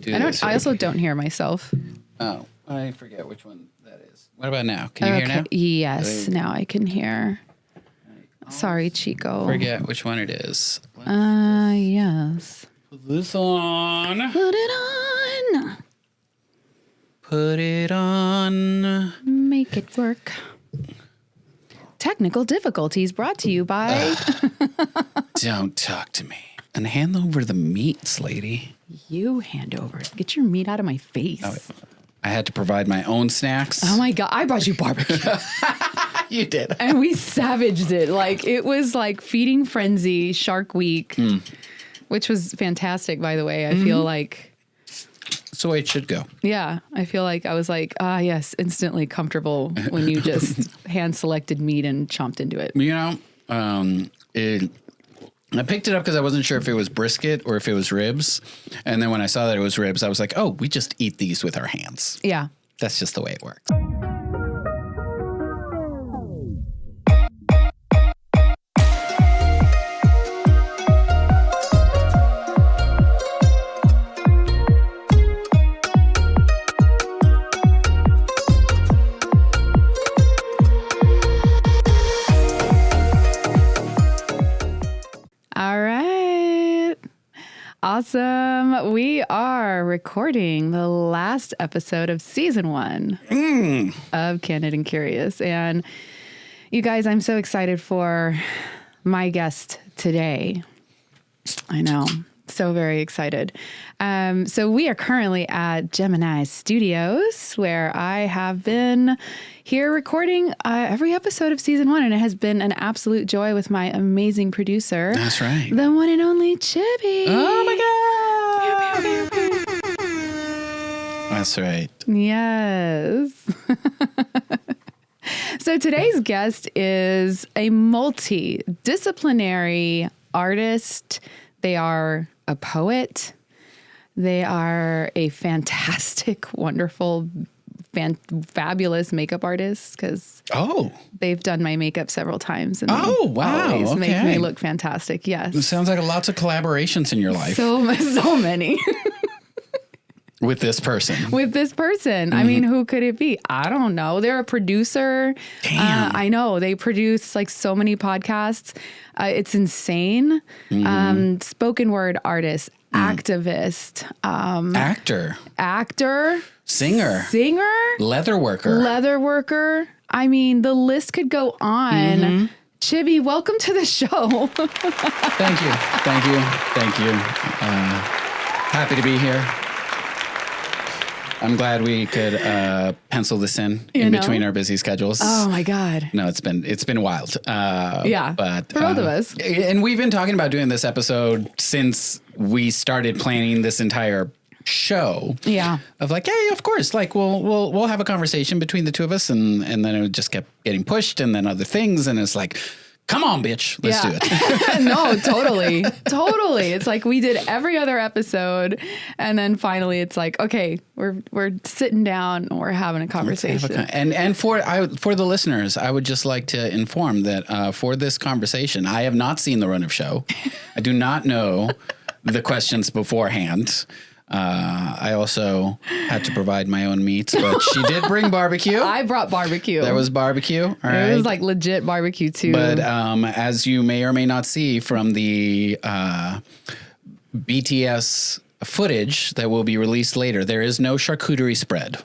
do this. I also don't hear myself. Oh, I forget which one that is. What about now? Can you hear now? Yes, now I can hear. Sorry, Chico. Forget which one it is. Yes. Put this on. Put it on. Put it on. Make it work. Technical difficulties brought to you by... Don't talk to me. And hand over the meats, lady. You hand over. Get your meat out of my face. Oh, I had to provide my own snacks. Oh my God. I brought you barbecue. You did. And we savaged it. Like, it was like Feeding Frenzy Shark Week, which was fantastic, by the way. I feel like... That's the way it should go. Yeah. I feel like I was like, yes, instantly comfortable when you just hand-selected meat and chomped into it. You know, I picked it up because I wasn't sure if it was brisket or if it was ribs. And then when I saw that it was ribs, I was like, oh, we just eat these with our hands. Yeah. That's just the way it works. Awesome. We are recording the last episode of season 1 of Candid and Curious. And you guys, I'm so excited for my guest today. I know. So very excited. So we are currently at Gemineyes Studios, where I have been here recording every episode of season 1, and it has been an absolute joy with my amazing producer. That's right. The one and only Chibbi. Oh my God. That's right. Yes. So today's guest is a multidisciplinary artist. They are a poet. They are a fantastic, wonderful, fabulous makeup artist because they've done my makeup several times. And always make me look fantastic. Yes. It sounds like lots of collaborations in your life. So many. With this person. Mm-hmm. I mean, who could it be? I don't know. They're a producer. Damn. I know. They produce like so many podcasts. It's insane. Spoken word artist, activist. Actor. Singer. Leather worker. I mean, the list could go on. Chibbi, welcome to the show. Thank you. Happy to be here. I'm glad we could pencil this in between our busy schedules. Oh my God. No, it's been wild. But for both of us. And we've been talking about doing this episode since we started planning this entire show. Yeah. Of like, hey, of course, like we'll have a conversation between the two of us, and then it just kept getting pushed, and then other things, and it's like, come on, bitch. Let's do it. No, totally. It's like we did every other episode. And then finally it's like, okay, we're sitting down and we're having a conversation. And for the listeners, I would just like to inform that for this conversation, I have not seen the run of show. I do not know the questions beforehand. I also had to provide my own meats, but she did bring barbecue. I brought barbecue. There was barbecue. All right. It was like legit barbecue too. But as you may or may not see from the BTS footage that will be released later, there is no charcuterie spread.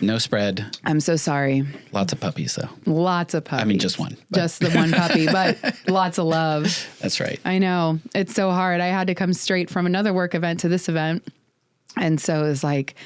No spread. I'm so sorry. Lots of puppies, though. Lots of puppies. I mean, just one. Just the one puppy, but lots of love. That's right. I know. It's so hard. I had to come straight from another work event to this event. And so it was like,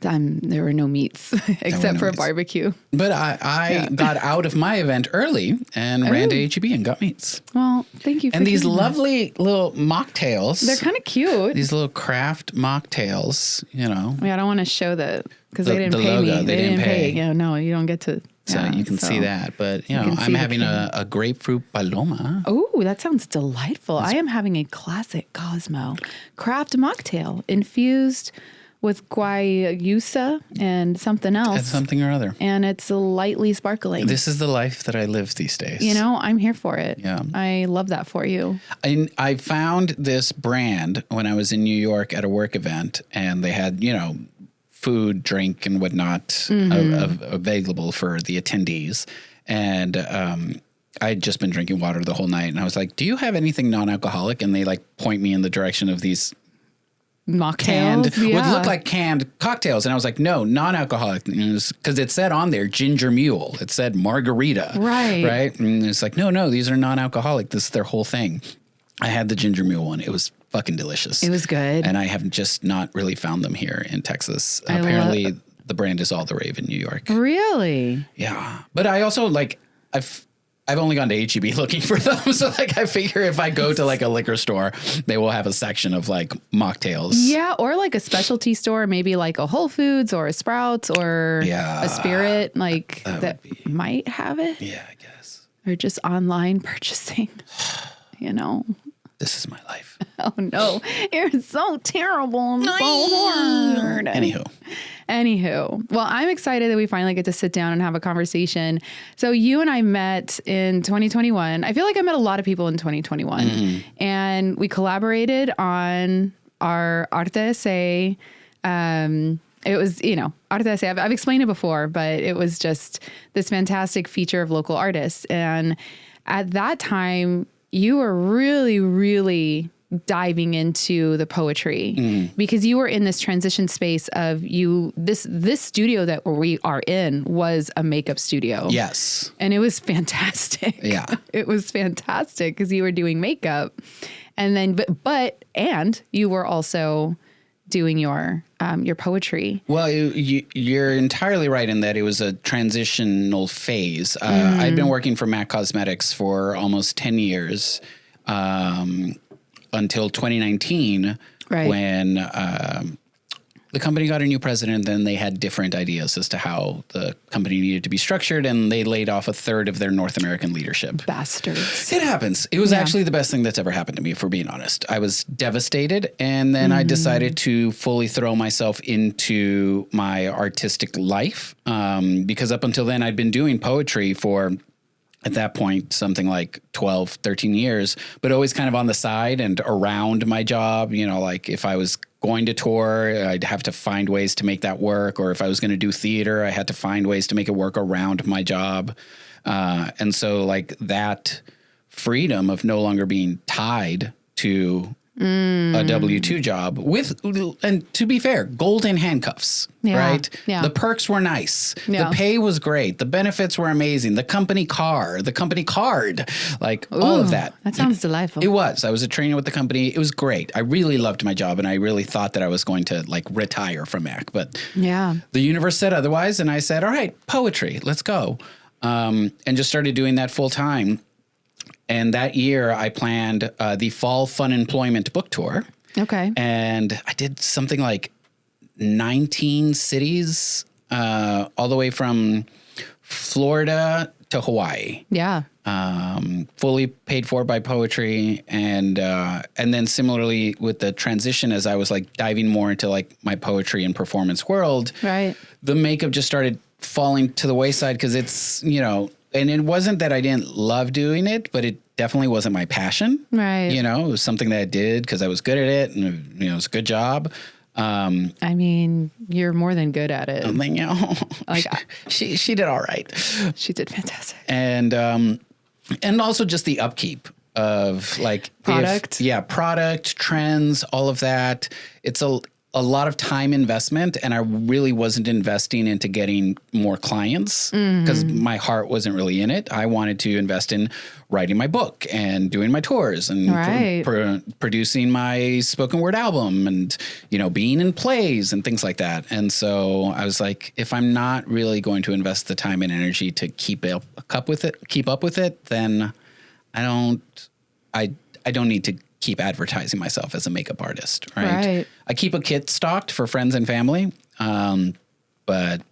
there were no meats except for barbecue. But I got out of my event early and ran to H-E-B and got meats. Well, thank you for And these lovely little mocktails. They're kind of cute. These little craft mocktails, you know. Yeah, I don't want to show that because they didn't pay logo, me. They didn't pay. Yeah, no, you don't get to. So you can see that. But, you know, I'm having a grapefruit paloma. Oh, that sounds delightful. I am having a classic Cosmo craft mocktail infused with guayusa and something else. That's something or other. And it's lightly sparkling. This is the life that I live these days. You know, I'm here for it. Yeah. I love that for you. I found this brand when I was in New York at a work event, and they had, you know, food, drink, and whatnot available for the attendees. And I had just been drinking water the whole night, and I was like, do you have anything non-alcoholic? And they like point me in the direction of these Mocktails, would look like canned cocktails. And I was like, no, non-alcoholic. Because it said on there, ginger mule. It said margarita. Right. Right. And it's like, no, these are non-alcoholic. This is their whole thing. I had the ginger mule one. It was fucking delicious. It was good. And I have just not really found them here in Texas. Apparently, the brand is all the rave in New York. Really? Yeah. But I also like, I've only gone to H-E-B looking for them. So like I figure if I go to like a liquor store, they will have a section of like mocktails. Yeah. Or like a specialty store, maybe like a Whole Foods or a Sprouts or a Spirit, like that might have it. Yeah, I guess. Or just online purchasing, you know. This is my life. Oh no, you're so terrible and so hard. Anywho, well, I'm excited that we finally get to sit down and have a conversation. So you and I met in 2021. I feel like I met a lot of people in 2021, and we collaborated on our Arte Essay. It was, you know, Arte Essay. I've explained it before, but it was just this fantastic feature of local artists. And at that time, you were really, really diving into the poetry because you were in this transition space of this studio that we are in was a makeup studio. Yes. And it was fantastic. Yeah. It was fantastic because you were doing makeup and then, and you were also doing your poetry. Well, you're entirely right in that it was a transitional phase. I'd been working for MAC Cosmetics for almost 10 years. Until 2019, when the company got a new president, then they had different ideas as to how the company needed to be structured, and they laid off a third of their North American leadership. Bastards. It happens. It was actually the best thing that's ever happened to me, for being honest. I was devastated, and then I decided to fully throw myself into my artistic life, because up until then I'd been doing poetry for, at that point, something like 12, 13 years, but always kind of on the side and around my job. You know, like if I was going to tour, I'd have to find ways to make that work. Or if I was going to do theater, I had to find ways to make it work around my job. And so like that freedom of no longer being tied to a W-2 job with, and to be fair, golden handcuffs, right? Yeah. The perks were nice. Yeah. The pay was great. The benefits were amazing. The company car, the company card, like all of that. That sounds delightful. It was. I was a trainer with the company. It was great. I really loved my job, and I really thought that I was going to like retire from MAC, but the universe said otherwise. And I said, all right, poetry, let's go. And just started doing that full time. And that year I planned the Fall Fun Employment Book Tour. Okay. And I did something like 19 cities, all the way from Florida to Hawaii. Yeah. Fully paid for by poetry. And then similarly with the transition, as I was like diving more into like my poetry and performance world, Right. the makeup just started falling to the wayside because it's, you know, and it wasn't that I didn't love doing it, but it definitely wasn't my passion. Right. You know, it was something that I did because I was good at it, and you know, it was a good job. I mean, you're more than good at it. You know, Like she did all right. she did fantastic. And also just the upkeep of like Product. Product, trends, all of that. It's a lot of time investment, and I really wasn't investing into getting more clients because my heart wasn't really in it. I wanted to invest in writing my book and doing my tours and producing my spoken word album and, you know, being in plays and things like that. And so I was like, if I'm not really going to invest the time and energy to keep up with it, then I don't need to keep advertising myself as a makeup artist, right? I keep a kit stocked for friends and family, but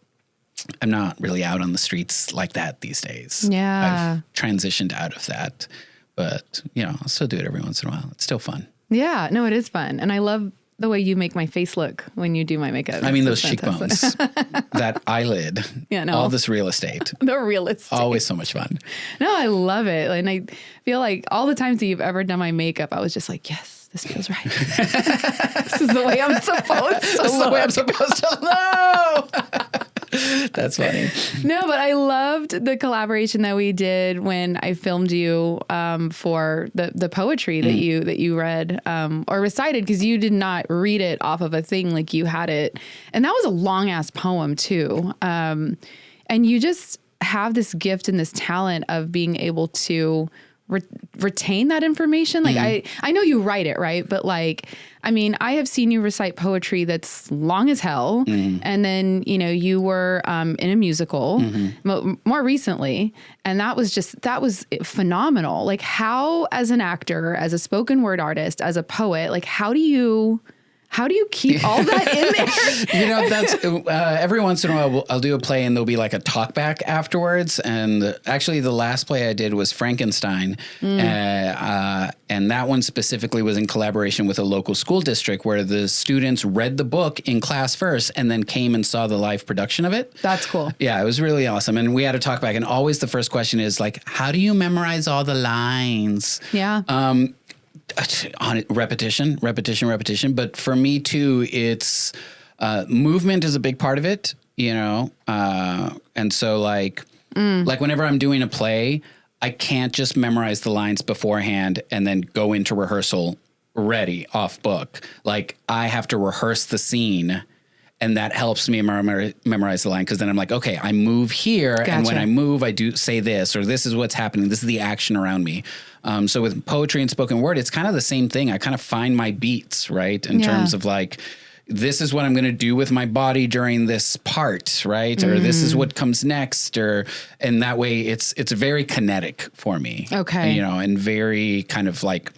I'm not really out on the streets like that these days. Yeah. I've transitioned out of that, but you know, I'll still do it every once in a while. It's still fun. Yeah, no, it is fun. And I love the way you make my face look when you do my makeup. I mean, those It's fantastic. cheekbones, that eyelid, Yeah, no. all this real estate. The real estate. Always so much fun. No, I love it. And I feel like all the times that you've ever done my makeup, I was just like, yes, this feels right. This is the way I'm supposed to That's look. the way I'm supposed to look. That's funny. No, but I loved the collaboration that we did when I filmed you for the poetry that you read or recited, because you did not read it off of a thing, like you had it. And that was a long ass poem too. And you just have this gift and this talent of being able to retain that information. Like I know you write it, right? But like, I mean, I have seen you recite poetry that's long as hell. And then, you know, you were in a musical more recently. And that was phenomenal. Like, how, as an actor, as a spoken word artist, as a poet, like, how do you keep all that in there? You know, that's every once in a while I'll do a play and there'll be like a talk back afterwards. And actually the last play I did was Frankenstein. And that one specifically was in collaboration with a local school district where the students read the book in class first and then came and saw the live production of it. That's cool. Yeah, it was really awesome. And we had a talk back, and always the first question is like, how do you memorize all the lines? Yeah. On it, repetition. But for me too, it's movement is a big part of it, you know? And so like whenever I'm doing a play, I can't just memorize the lines beforehand and then go into rehearsal ready off book. Like I have to rehearse the scene, and that helps me memorize the line, because then I'm like, okay, I move here. Gotcha. And when I move, I do say this, or this is what's happening. This is the action around me. So with poetry and spoken word, it's kind of the same thing. I kind of find my beats, right? In terms of like, this is what I'm going to do with my body during this part, right? Or this is what comes next, and that way it's very kinetic for me. Okay. You know, and very kind of like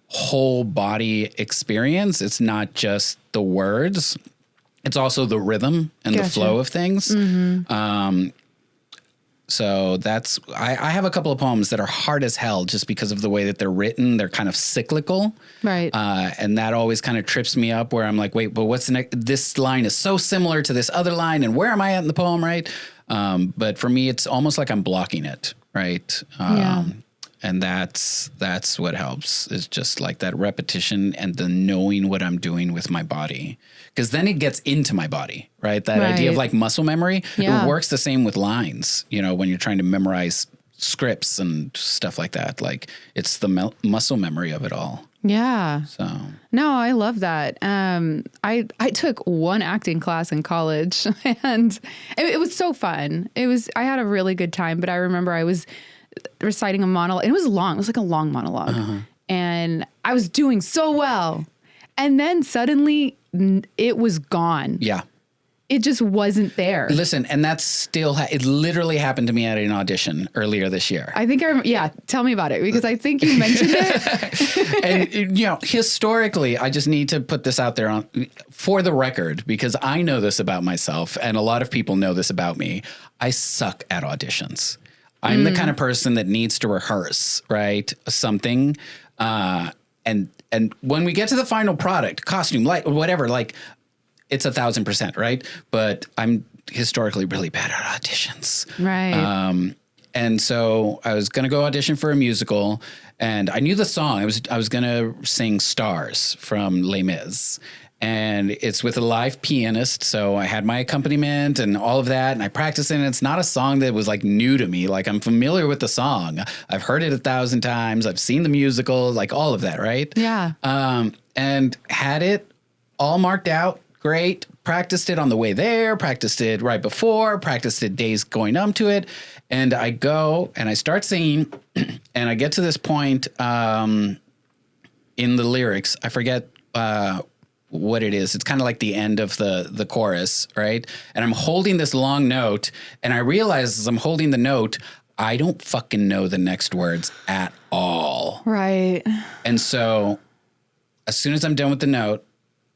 whole body experience. It's not just the words. It's also the rhythm and the flow of things. So that's, I have a couple of poems that are hard as hell just because of the way that they're written. They're kind of cyclical. Right. And that always kind of trips me up, where I'm like, wait, but what's the next? This line is so similar to this other line, and where am I at in the poem, right? But for me, it's almost like I'm blocking it, right? And that's what helps, is just like that repetition and the knowing what I'm doing with my body. Because then it gets into my body, right? That idea of like muscle memory, it works the same with lines, you know, when you're trying to memorize scripts and stuff like that. Like it's the muscle memory of it all. Yeah. So. No, I love that. I took one acting class in college, and it was so fun. I had a really good time, but I remember I was reciting a monologue. It was long. It was like a long monologue. And I was doing so well. And then suddenly it was gone. Yeah. It just wasn't there. Listen, and that's still, it literally happened to me at an audition earlier this year. I think tell me about it, because I think you mentioned it. And, you know, historically, I just need to put this out there for the record, because I know this about myself and a lot of people know this about me. I suck at auditions. I'm the kind of person that needs to rehearse, right? Something. And when we get to the final product, costume, light, whatever, like it's 1,000%, right? But I'm historically really bad at auditions. Right. And so I was going to go audition for a musical, and I knew the song. I was going to sing Stars from Les Mis. And it's with a live pianist. So I had my accompaniment and all of that. And I practiced it. And it's not a song that was like new to me. Like I'm familiar with the song. I've heard it 1,000 times. I've seen the musical, like all of that. Right. Yeah. And had it all marked out. Great. Practiced it on the way there. Practiced it right before. Practiced it days going up to it. And I go and I start singing. And I get to this point in the lyrics. I forget what it is. It's kind of like the end of the chorus, right? And I'm holding this long note, and I realize as I'm holding the note, I don't fucking know the next words at all. Right. And so as soon as I'm done with the note,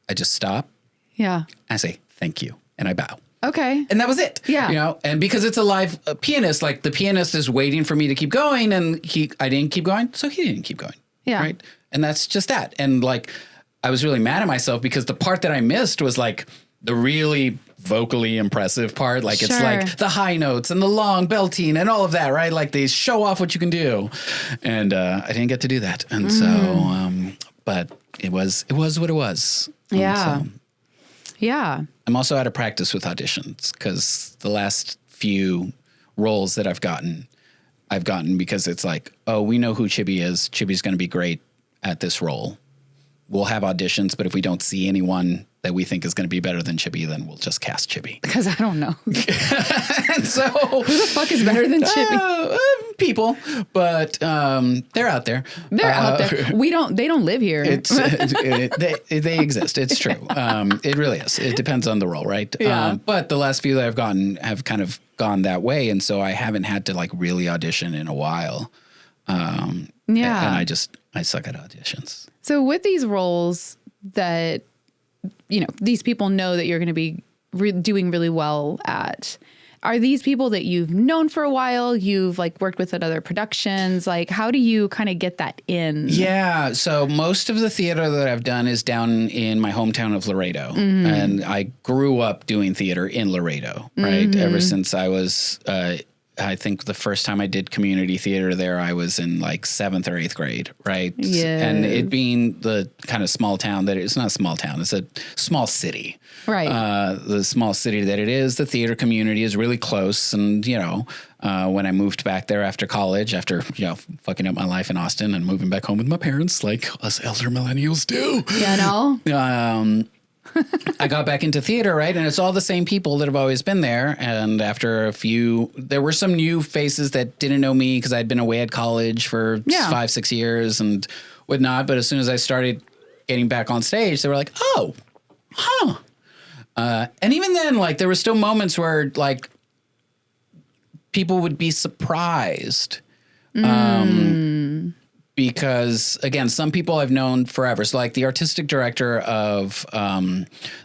I just stop. Yeah. I say, thank you. And I bow. Okay. And that was it. Yeah. You know, and because it's a live pianist, like the pianist is waiting for me to keep going, and I didn't keep going. So he didn't keep going. Yeah. Right. And that's just that. And like, I was really mad at myself because the part that I missed was like the really vocally impressive part. Like it's like the high notes and the long belting and all of that, right? Like they show off what you can do. And I didn't get to do that. And so, but it was what it was. Yeah. So, yeah. I'm also out of practice with auditions because the last few roles that I've gotten because it's like, oh, we know who Chibbi is. Chibbi's going to be great at this role. We'll have auditions, but if we don't see anyone that we think is going to be better than Chibbi, then we'll just cast Chibbi. Because I don't know. And so who the fuck is better than Chibbi? People, but they're out there. They're out there. They don't live here. They exist. It's true. It really is. It depends on the role, right? Yeah. But the last few that I've gotten have kind of gone that way, and so I haven't had to like really audition in a while. And I suck at auditions. So with these roles that, these people know that you're going to be doing really well at, are these people that you've known for a while? You've like worked with at other productions? Like, how do you kind of get that in? Yeah. So most of the theater that I've done is down in my hometown of Laredo. And I grew up doing theater in Laredo, right? Ever since I was, I think the first time I did community theater there, I was in like 7th or 8th grade, right? Yeah. And it being the kind of small town that it's not a small town, it's a small city. Right. The small city that it is, the theater community is really close. And, when I moved back there after college, after, fucking up my life in Austin and moving back home with my parents, like us elder millennials do. Yeah, I got back into theater, right? And it's all the same people that have always been there. And after there were some new faces that didn't know me because I'd been away at college for 5-6 years and whatnot. But as soon as I started getting back on stage, they were like, oh, huh. And even then, like, there were still moments where, like, people would be surprised. Because, again, some people I've known forever. So, like, the artistic director of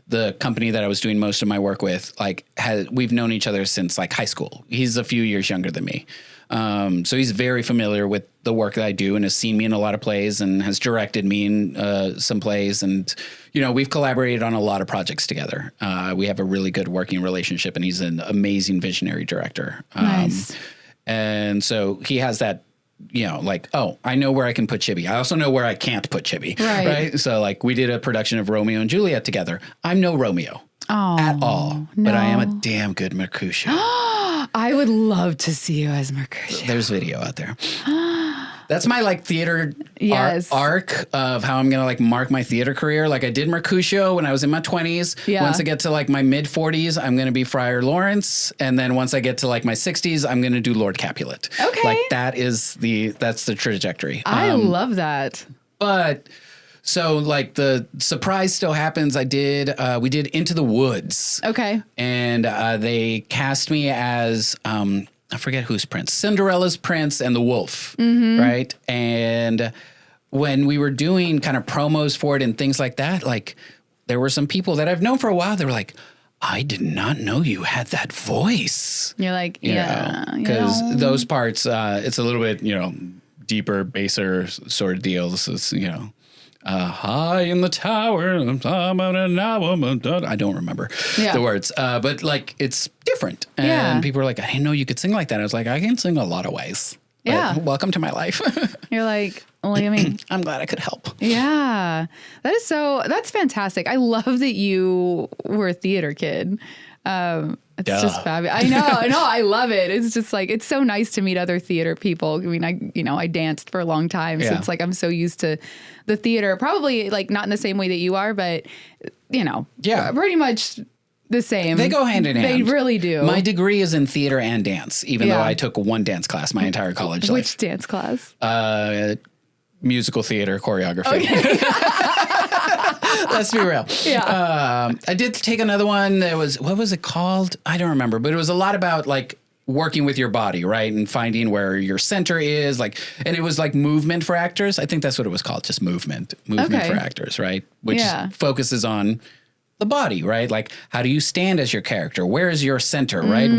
the company that I was doing most of my work with, like, we've known each other since, like, high school. He's a few years younger than me. So he's very familiar with the work that I do and has seen me in a lot of plays and has directed me in some plays. And, we've collaborated on a lot of projects together. We have a really good working relationship, and he's an amazing visionary director. Nice. And so he has that, like, oh, I know where I can put Chibbi. I also know where I can't put Chibbi. Right. So, like, we did a production of Romeo and Juliet together. I'm no Romeo at all, but I am a damn good Mercutio. I would love to see you as Mercutio. There's video out there. That's my like theater arc of how I'm going to like mark my theater career. Like I did Mercutio when I was in my 20s. Yeah. Once I get to like my mid 40s, I'm going to be Friar Lawrence. And then once I get to like my 60s, I'm going to do Lord Capulet. Okay. Like that's the trajectory. I love that. But so like the surprise still happens. We did Into the Woods. Okay. And they cast me as, I forget who's prince, Cinderella's prince and the wolf, right? And when we were doing kind of promos for it and things like that, like there were some people that I've known for a while. They were like, I did not know you had that voice. You're like, because those parts, it's a little bit, deeper, baser sort of deal. This is, high in the tower. I don't remember the words, but like it's different. And people were like, I didn't know you could sing like that. I was like, I can sing a lot of ways. Yeah. Welcome to my life. You're like, well, I mean, I'm glad I could help. Yeah. That's fantastic. I love that you were a theater kid. It's just fabulous. I know. I love it. It's just like, it's so nice to meet other theater people. I mean, I danced for a long time. So it's like, I'm so used to the theater, probably like not in the same way that you are, but pretty much the same. They go hand in hand. They really do. My degree is in theater and dance, even though I took one dance class my entire college life. Which dance class? Musical theater choreography. Okay. Let's be real. Yeah. I did take another one. What was it called? I don't remember, but it was a lot about like working with your body, right? And finding where your center is, like, and it was like movement for actors. I think that's what it was called. Just movement for actors, right? Which focuses on the body, right? Like, how do you stand as your character? Where is your center, right?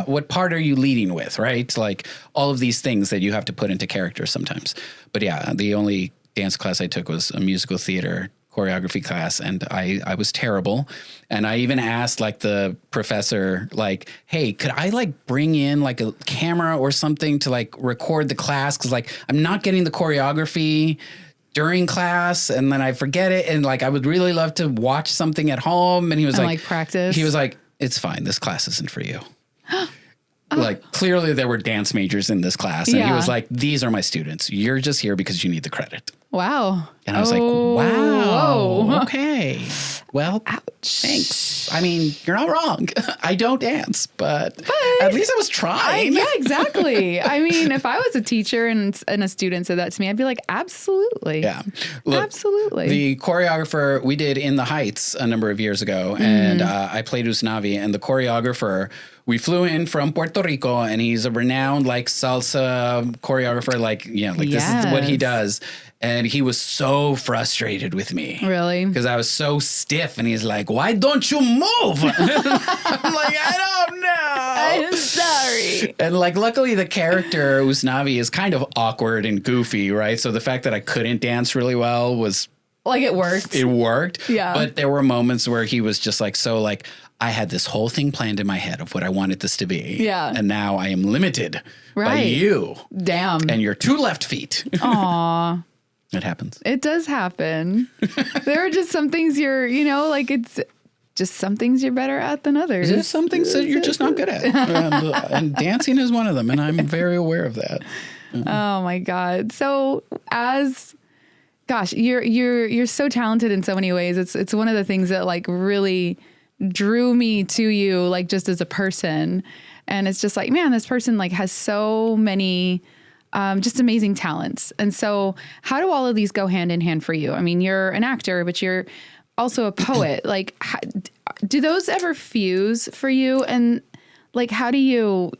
What part are you leading with, right? Like all of these things that you have to put into character sometimes. But yeah, the only dance class I took was a musical theater choreography class, and I was terrible. And I even asked like the professor, like, hey, could I like bring in like a camera or something to like record the class? Cause like I'm not getting the choreography during class and then I forget it. And like I would really love to watch something at home. And he was like practice. He was like, it's fine. This class isn't for you. Like clearly there were dance majors in this class. And he was like, these are my students. You're just here because you need the credit. Wow. And I was like, wow. Whoa. Okay. Well, thanks. I mean, you're not wrong. I don't dance, but at least I was trying. Yeah, exactly. I mean, if I was a teacher and a student said that to me, I'd be like, absolutely. Yeah. Look, absolutely. The choreographer we did In the Heights a number of years ago, and I played Usnavi, and the choreographer, we flew in from Puerto Rico, and he's a renowned like salsa choreographer, like, you know, like this is what he does. And he was so frustrated with me. Really? Because I was so stiff. And he's like, why don't you move? I'm like, I don't know. I'm sorry. And like, luckily the character Usnavi is kind of awkward and goofy, right? So the fact that I couldn't dance really well was... Like it worked. It worked. Yeah. But there were moments where he was just like, so like, I had this whole thing planned in my head of what I wanted this to be. Yeah. And now I am limited by you. Damn. And your 2 left feet. Aw. It happens. It does happen. There are just some things you're, you know, like it's just some things you're better at than others. There's some things that you're just not good at. And dancing is one of them. And I'm very aware of that. Oh my God. So gosh, you're so talented in so many ways. It's one of the things that like really drew me to you, like just as a person. And it's just like, man, this person like has so many just amazing talents. And so how do all of these go hand in hand for you? I mean, you're an actor, but you're also a poet. Like, do those ever fuse for you? And like, how do you,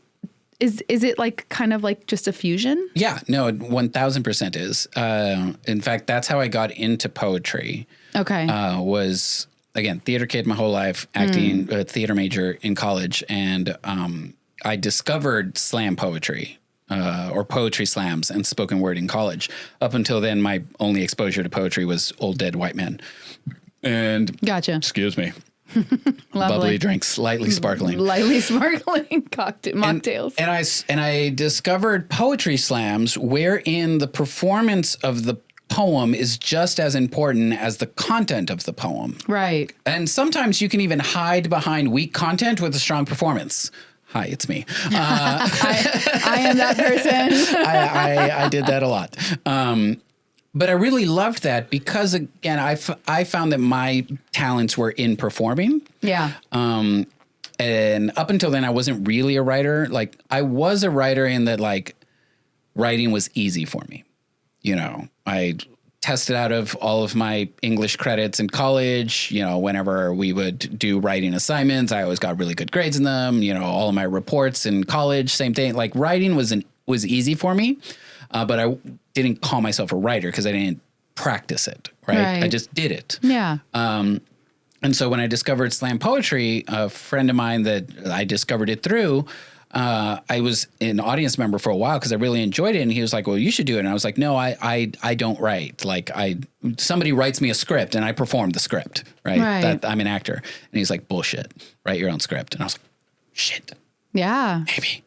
is it like kind of like just a fusion? Yeah, no, 1000% is. In fact, that's how I got into poetry. Okay. Was, again, theater kid my whole life, acting, theater major in college. And I discovered slam poetry. Or poetry slams and spoken word in college. Up until then, my only exposure to poetry was Old Dead White Men. And gotcha. Excuse me. Bubbly drinks, lightly sparkling. Lightly sparkling mocktails. And I discovered poetry slams wherein the performance of the poem is just as important as the content of the poem. Right. And sometimes you can even hide behind weak content with a strong performance. Hi, it's me. I am that person. I did that a lot. But I really loved that because, again, I found that my talents were in performing. Yeah. And up until then, I wasn't really a writer. Like, I was a writer in that, like, writing was easy for me. You know, I tested out of all of my English credits in college. You know, whenever we would do writing assignments, I always got really good grades in them. You know, all of my reports in college, same thing. Like, writing was easy for me, but I didn't call myself a writer because I didn't practice it. Right? I just did it. Yeah. And so when I discovered slam poetry, a friend of mine that I discovered it through, I was an audience member for a while because I really enjoyed it. And he was like, well, you should do it. And I was like, no, I don't write. Like, somebody writes me a script and I perform the script, right? That I'm an actor. And he's like, bullshit, write your own script. And I was like, shit. Yeah. Maybe.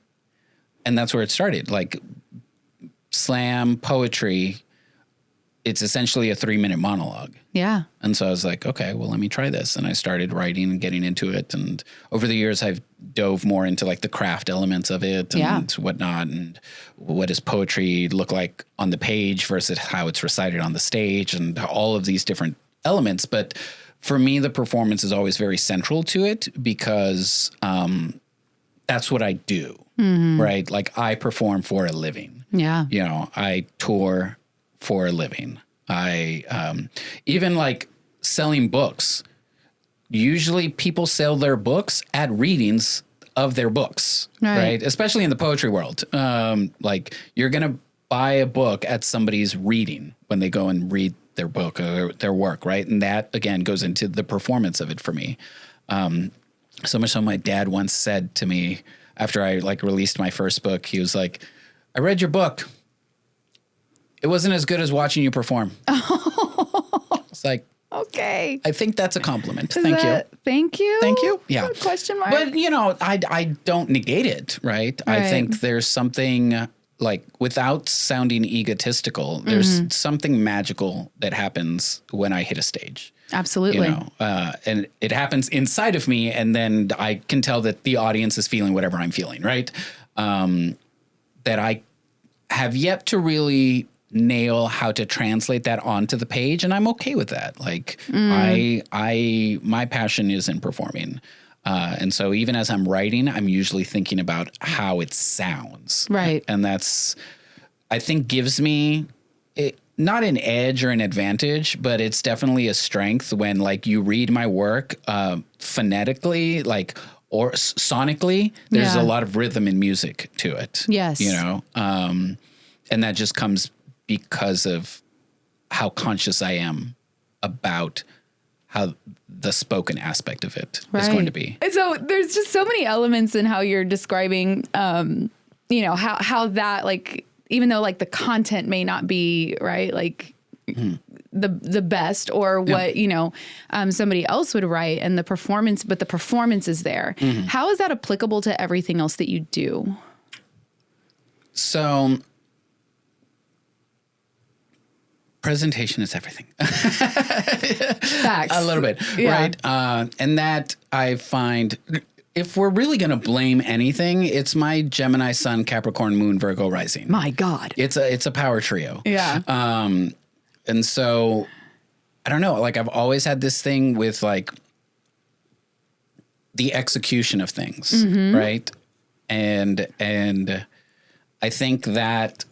And that's where it started. Like, slam poetry, it's essentially a 3-minute monologue. Yeah. And so I was like, okay, well, let me try this. And I started writing and getting into it. And over the years, I've dove more into like the craft elements of it and whatnot. And what does poetry look like on the page versus how it's recited on the stage and all of these different elements. But for me, the performance is always very central to it because that's what I do, right? Like, I perform for a living. Yeah. You know, I tour for a living. I even like selling books. Usually people sell their books at readings of their books, right? Especially in the poetry world. Like, you're going to buy a book at somebody's reading when they go and read their book or their work, right? And that, again, goes into the performance of it for me. So much so my dad once said to me after I like released my first book, he was like, I read your book. It wasn't as good as watching you perform. It's like, Okay. I think that's a compliment. Is Thank you. Thank you. Thank you. Yeah. Question mark. But, I don't negate it, right? I think there's something like, without sounding egotistical, there's something magical that happens when I hit a stage. Absolutely. And it happens inside of me, and then I can tell that the audience is feeling whatever I'm feeling, right? That I have yet to really nail how to translate that onto the page, and I'm okay with that. Like, my passion is in performing. And so even as I'm writing, I'm usually thinking about how it sounds. Right. And that's, I think, gives me not an edge or an advantage, but it's definitely a strength when, like, you read my work phonetically, like, or sonically, there's a lot of rhythm and music to it. Yes. And that just comes because of how conscious I am about how the spoken aspect of it is going to be. And so there's just so many elements in how you're describing, how that, like, even though, like, the content may not be right, like the best or what, somebody else would write, and the performance is there. How is that applicable to everything else that you do? So presentation is everything. Facts. A little bit, right? And that I find, if we're really going to blame anything, it's my Gemini Sun, Capricorn Moon, Virgo rising. My God. It's a power trio. Yeah. And so I don't know, like, I've always had this thing with, like, the execution of things, right? And I think that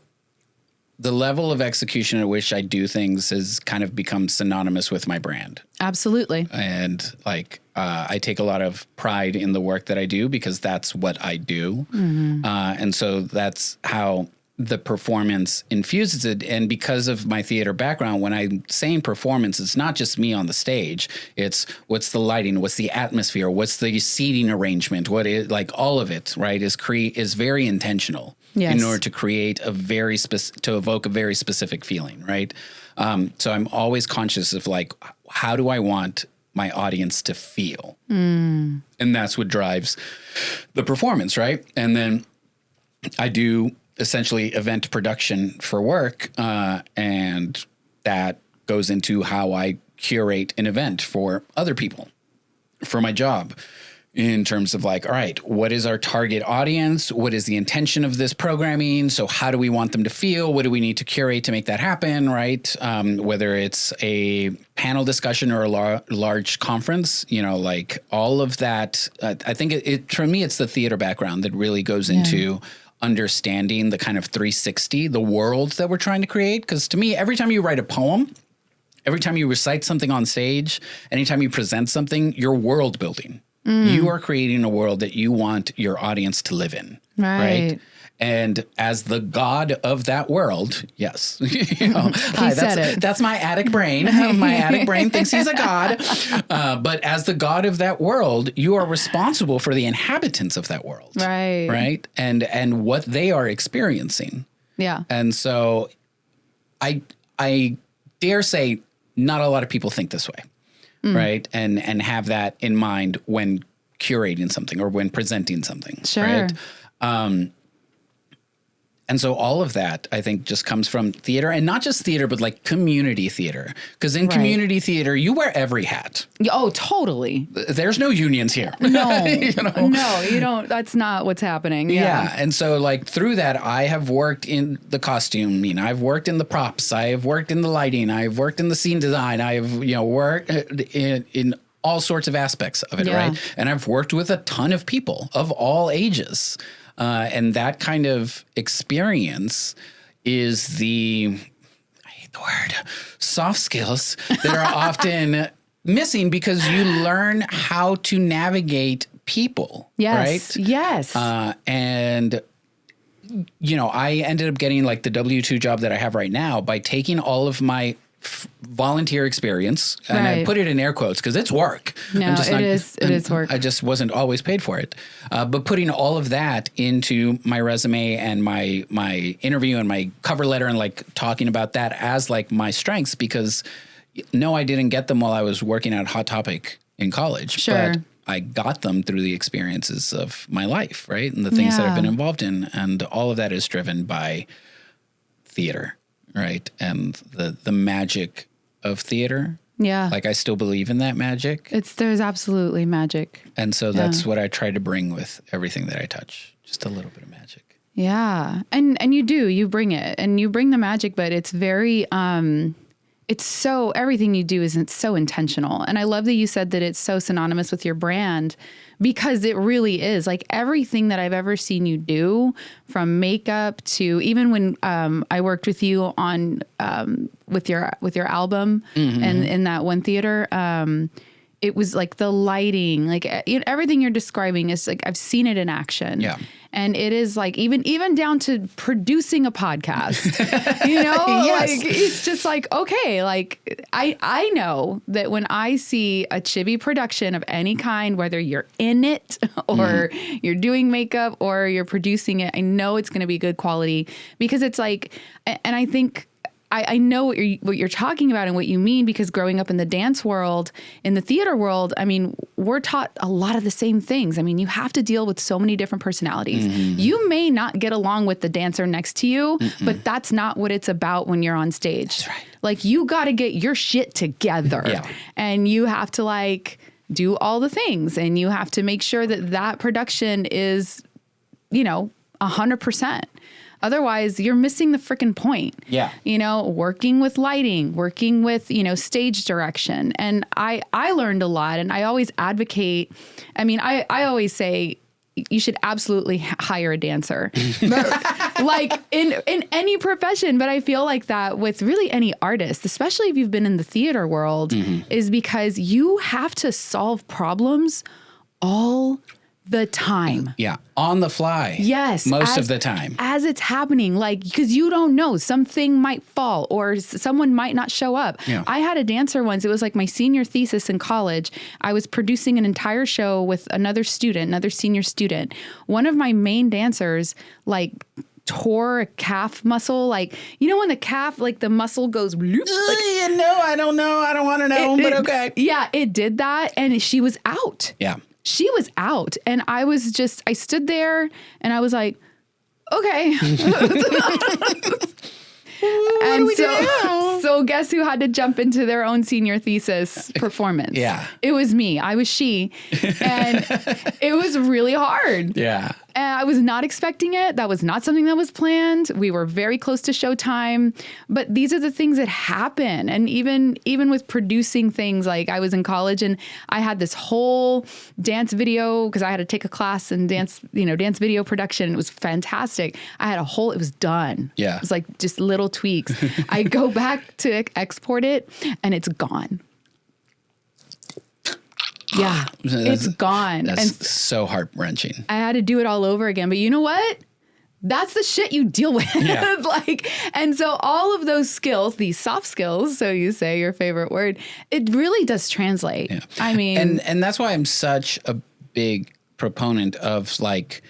the level of execution at which I do things has kind of become synonymous with my brand. Absolutely. And, like, I take a lot of pride in the work that I do because that's what I do. And so that's how the performance infuses it. And because of my theater background, when I'm saying performance, it's not just me on the stage. It's what's the lighting, what's the atmosphere, what's the seating arrangement, what is, like, all of it, right, is very intentional. Yes. In order to create to evoke a very specific feeling, right? So I'm always conscious of, like, how do I want my audience to feel? And that's what drives the performance, right? And then I do essentially event production for work, and that goes into how I curate an event for other people, for my job. In terms of, like, all right, what is our target audience? What is the intention of this programming? So how do we want them to feel? What do we need to curate to make that happen, right? Whether it's a panel discussion or a large conference, like, all of that. I think for me, it's the theater background that really goes into understanding the kind of 360, the world that we're trying to create. Because to me, every time you write a poem, every time you recite something on stage, anytime you present something, you're world building. You are creating a world that you want your audience to live in, right? And as the god of that world, yes, that's my attic brain. My attic brain thinks he's a god. But as the god of that world, you are responsible for the inhabitants of that world, right? And what they are experiencing. Yeah. And so, I dare say, not a lot of people think this way. Right. And have that in mind when curating something or when presenting something. Sure. Right. And so all of that, I think, just comes from theater, and not just theater, but, like, community theater. Because in community theater, you wear every hat. Oh, totally. There's no unions here. No, no, you don't. That's not what's happening. Yeah. And so, like, through that, I have worked in the costume. I've worked in the props. I have worked in the lighting. I've worked in the scene design. I've, worked in all sorts of aspects of it, right? And I've worked with a ton of people of all ages. And that kind of experience is I hate the word, soft skills that are often missing because you learn how to navigate people, right? Yes. And, I ended up getting, like, the W-2 job that I have right now by taking all of my volunteer experience, and I put it in air quotes because it's work. No, it is work. I just wasn't always paid for it. But putting all of that into my resume and my interview and my cover letter, and, like, talking about that as, like, my strengths, because no, I didn't get them while I was working at Hot Topic in college. Sure. But I got them through the experiences of my life, right? And the things that I've been involved in. And all of that is driven by theater, right? And the magic of theater. Yeah. Like I still believe in that magic. There's absolutely magic. And so that's what I try to bring with everything that I touch. Just a little bit of magic. Yeah. And you bring it, and you bring the magic, but it's very, everything you do isn't so intentional. And I love that you said that it's so synonymous with your brand, because it really is. Like everything that I've ever seen you do, from makeup to even when I worked with you on with your album and in that one theater, it was like the lighting, like everything you're describing is like I've seen it in action. Yeah. And it is like even down to producing a podcast, Yes. like it's just like, okay, like I know that when I see a Chibbi production of any kind, whether you're in it or you're doing makeup or you're producing it, I know it's going to be good quality, because it's like, and I think I know what you're talking about and what you mean, because growing up in the dance world, in the theater world, I mean, we're taught a lot of the same things. I mean, you have to deal with so many different personalities. You may not get along with the dancer next to you, but that's not what it's about when you're on stage. That's right. Like you got to get your shit together and you have to like do all the things, and you have to make sure that production is, 100%. Otherwise, you're missing the freaking point. Yeah. Working with lighting, working with, stage direction. And I learned a lot, and I always advocate. I mean, I always say you should absolutely hire a dancer, like in any profession. But I feel like that with really any artist, especially if you've been in the theater world, is because you have to solve problems all the time. Yeah. On the fly. Yes. Most of the time. As it's happening, like, because you don't know, something might fall or someone might not show up. Yeah. I had a dancer once. It was like my senior thesis in college. I was producing an entire show with another senior student. One of my main dancers, like, tore a calf muscle, like, when the calf, like the muscle goes bloop, like, no, I don't know. I don't want to know, but okay. Yeah, it did that, and she was out. Yeah. She was out, and I stood there and I was like, okay. And so guess who had to jump into their own senior thesis performance? Yeah. It was me. I was she. And it was really hard. Yeah. And I was not expecting it. That was not something that was planned. We were very close to showtime. But these are the things that happen. And even with producing things, like I was in college and I had this whole dance video, because I had to take a class in dance video production. It was fantastic. It was done. Yeah. It was like just little tweaks. I go back to export it and it's gone. Yeah, it's gone. That's so heart-wrenching. I had to do it all over again. But you know what? That's the shit you deal with. Yeah. And so all of those skills, these soft skills, so you say your favorite word, it really does translate. Yeah. I mean, and that's why I'm such a big proponent of like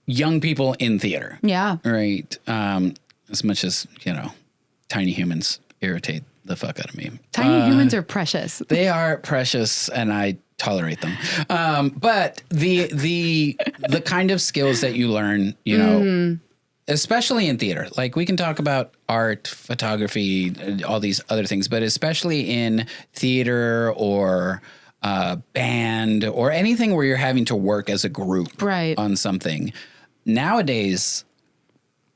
young people in theater. Yeah. Right. As much as, tiny humans irritate the fuck out of me. Tiny humans are precious. They are precious, and I tolerate them. But the kind of skills that you learn, especially in theater, like we can talk about art, photography, all these other things, but especially in theater or band or anything where you're having to work as a group on something. Nowadays,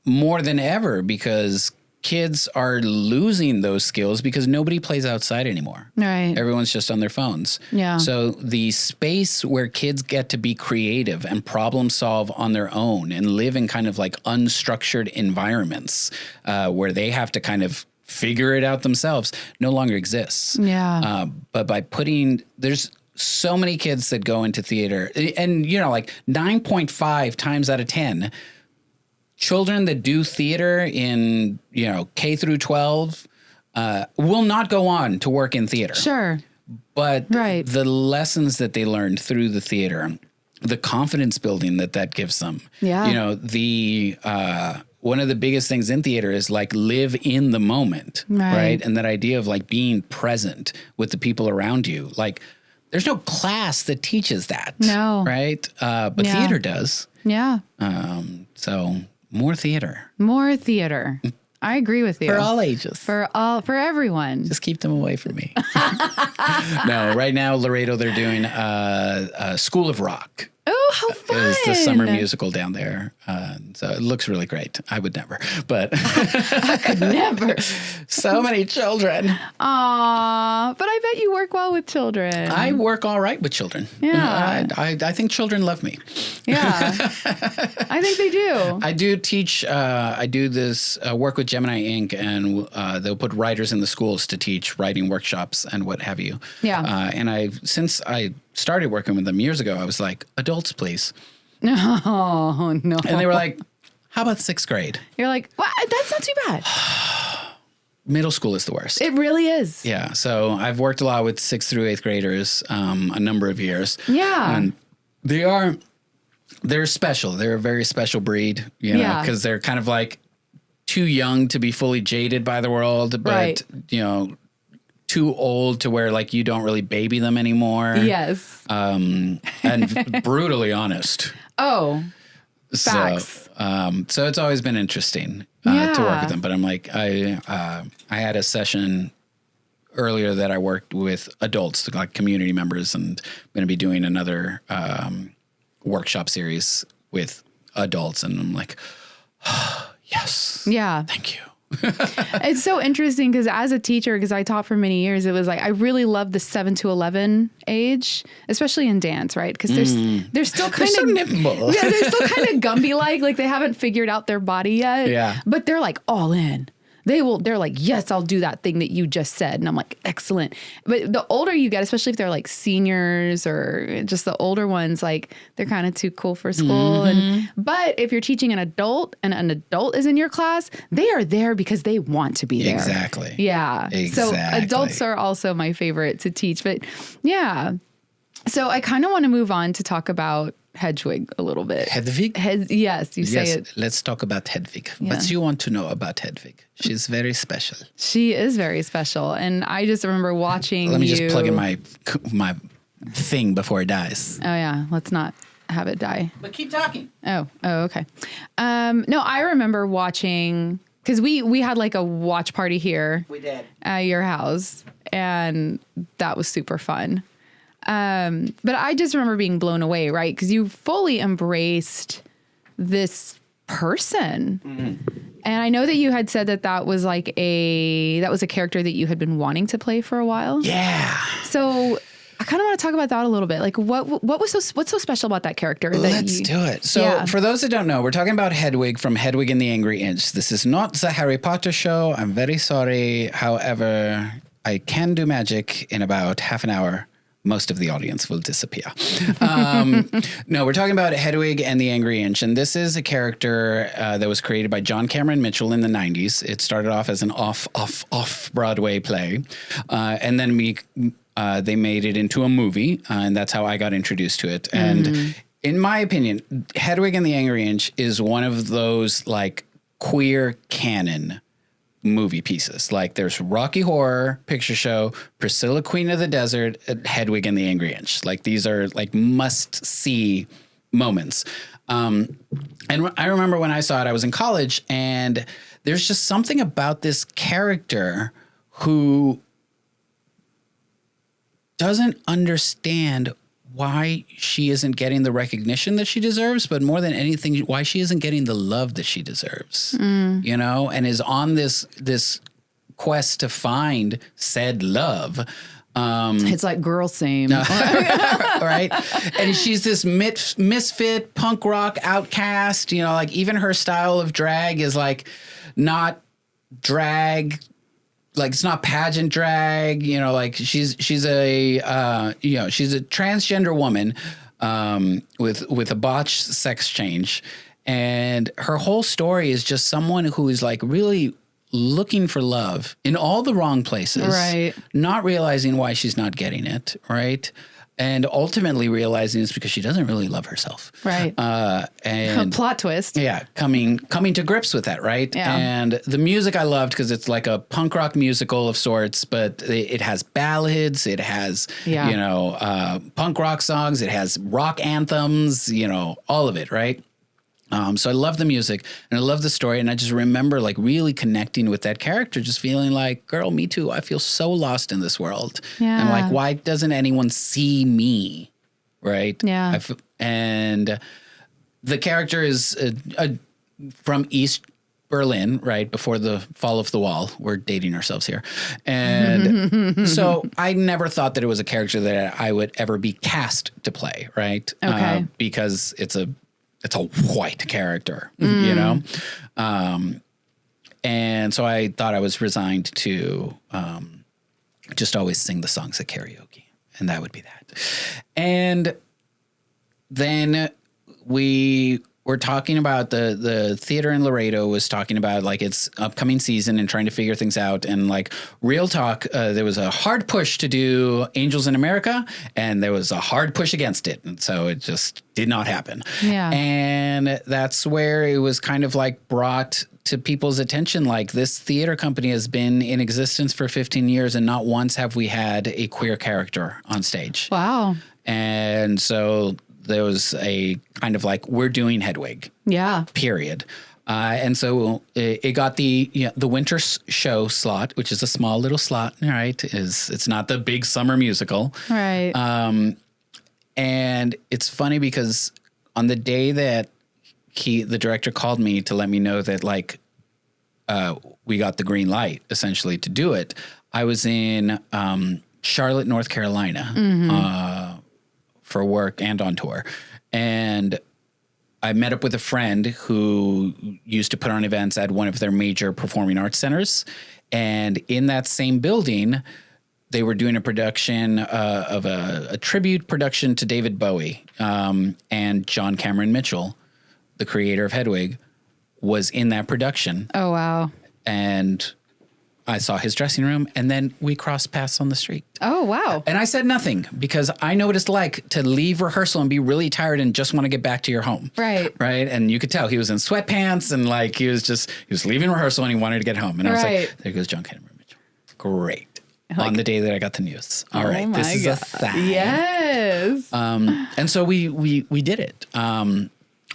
more than ever, because kids are losing those skills because nobody plays outside anymore. Right. Everyone's just on their phones. Yeah. So the space where kids get to be creative and problem solve on their own and live in kind of like unstructured environments where they have to kind of figure it out themselves no longer exists. Yeah. But by there's so many kids that go into theater and, like 9.5 times out of 10, children that do theater in, K through 12 will not go on to work in theater. Sure. But the lessons that they learned through the theater, the confidence building that gives them, yeah. one of the biggest things in theater is like live in the moment, right? And that idea of like being present with the people around you. Like there's no class that teaches that. No. Right? But theater does. Yeah. So more theater. More theater. I agree with you. For all ages. For everyone. Just keep them away from me. No, right now, Laredo, they're doing School of Rock. Oh, how fun. It's the summer musical down there. So it looks really great. I would never, but. I could never. So many children. Aw, but I bet you work well with children. I work all right with children. Yeah. I think children love me. Yeah. I think they do. I do teach, I do this work with Gemini Inc. and they'll put writers in the schools to teach writing workshops and what have you. Yeah. And since I started working with them years ago, I was like, adults, please. Oh, no. And they were like, how about 6th grade? You're like, well, that's not too bad. Middle school is the worst. It really is. Yeah. So I've worked a lot with 6th through 8th graders a number of years. Yeah. And they're special. They're a very special breed, you know, because they're kind of like too young to be fully jaded by the world, but, you know, too old to where like you don't really baby them anymore. Yes. And brutally honest. Oh, facts. So it's always been interesting to work with them. But I'm like, I had a session earlier that I worked with adults, like community members, and I'm going to be doing another workshop series with adults. And I'm like, yes. Yeah. Thank you. It's so interesting because as a teacher, because I taught for many years, it was like I really love the 7 to 11 age, especially in dance, right? Because they're still kind of nimble. Yeah, they're still kind of Gumby like they haven't figured out their body yet. Yeah, but they're like all in. They're like, yes, I'll do that thing that you just said. And I'm like, excellent. But the older you get, especially if they're like seniors or just the older ones, like they're kind of too cool for school. But if you're teaching an adult and an adult is in your class, they are there because they want to be there. Exactly. Yeah. Exactly. So adults are also my favorite to teach. But yeah. So I kind of want to move on to talk about Hedwig a little bit. Hedwig? Yes, you say it. Let's talk about Hedwig. Yeah. What do you want to know about Hedwig? She's very special. She is very special. And I just remember watching Let me just plug in my thing before it dies. Oh, yeah. Let's not have it die. But keep talking. Oh, okay. No, I remember watching, because we had like a watch party here. We did. At your house. And that was super fun. But I just remember being blown away, right? Because you fully embraced this person. And I know that you had said that was like that was a character that you had been wanting to play for a while. Yeah. So I kind of want to talk about that a little bit. Like what's so special about that character? Let's do it. So for those that don't know, we're talking about Hedwig from Hedwig and the Angry Inch. This is not the Harry Potter show. I'm very sorry. However, I can do magic in about half an hour. Most of the audience will disappear. No, we're talking about Hedwig and the Angry Inch. And this is a character that was created by John Cameron Mitchell in the 90s. It started off as an off Broadway play. And then they made it into a movie. And that's how I got introduced to it. And in my opinion, Hedwig and the Angry Inch is one of those like queer canon movie pieces. Like there's Rocky Horror Picture Show, Priscilla Queen of the Desert, Hedwig and the Angry Inch. Like these are like must see moments. And I remember when I saw it, I was in college, and there's just something about this character who doesn't understand why she isn't getting the recognition that she deserves, but more than anything, why she isn't getting the love that she deserves, you know, and is on this quest to find said love. It's like girl same. Right? And she's this misfit punk rock outcast, you know, like even her style of drag is like not drag. Like it's not pageant drag, you know, like she's a transgender woman with a botched sex change. And her whole story is just someone who is like really looking for love in all the wrong places, right? Not realizing why she's not getting it, right? And ultimately realizing it's because she doesn't really love herself. Right. And plot twist. yeah, coming to grips with that, right? Yeah. And the music I loved because it's like a punk rock musical of sorts, but it has ballads, it has, punk rock songs, it has rock anthems, all of it, right? So I love the music and I love the story. And I just remember like really connecting with that character, just feeling like, girl, me too. I feel so lost in this world. Yeah. And like, why doesn't anyone see me? Right. Yeah. And the character is from East Berlin, right before the fall of the wall. We're dating ourselves here. And so I never thought that it was a character that I would ever be cast to play. Right. Okay. Because it's a white character, and so I thought I was resigned to just always sing the songs at karaoke, and that would be that. And then we were talking about the theater in Laredo was talking about like its upcoming season and trying to figure things out. And like real talk, there was a hard push to do Angels in America and there was a hard push against it. And so it just did not happen. Yeah. And that's where it was kind of like brought to people's attention. Like this theater company has been in existence for 15 years and not once have we had a queer character on stage. Wow. And so there was a kind of like, we're doing Hedwig. Yeah. Period. And so it got the winter show slot, which is a small little slot, right? It's not the big summer musical. Right. And it's funny because on the day that the director called me to let me know that like we got the green light essentially to do it, I was in Charlotte, North Carolina, for work and on tour. And I met up with a friend who used to put on events at one of their major performing arts centers. And in that same building, they were doing a production of a tribute production to David Bowie. And John Cameron Mitchell, the creator of Hedwig, was in that production. Oh, wow. And I saw his dressing room, and then we crossed paths on the street. Oh, wow. And I said nothing because I know what it's like to leave rehearsal and be really tired and just want to get back to your home. Right. Right. And you could tell he was in sweatpants and like he was leaving rehearsal and he wanted to get home. And I was like, there goes John Cameron Mitchell. Great. Like, on the day that I got the news. All right. This is a thing. Yes. And so we did it.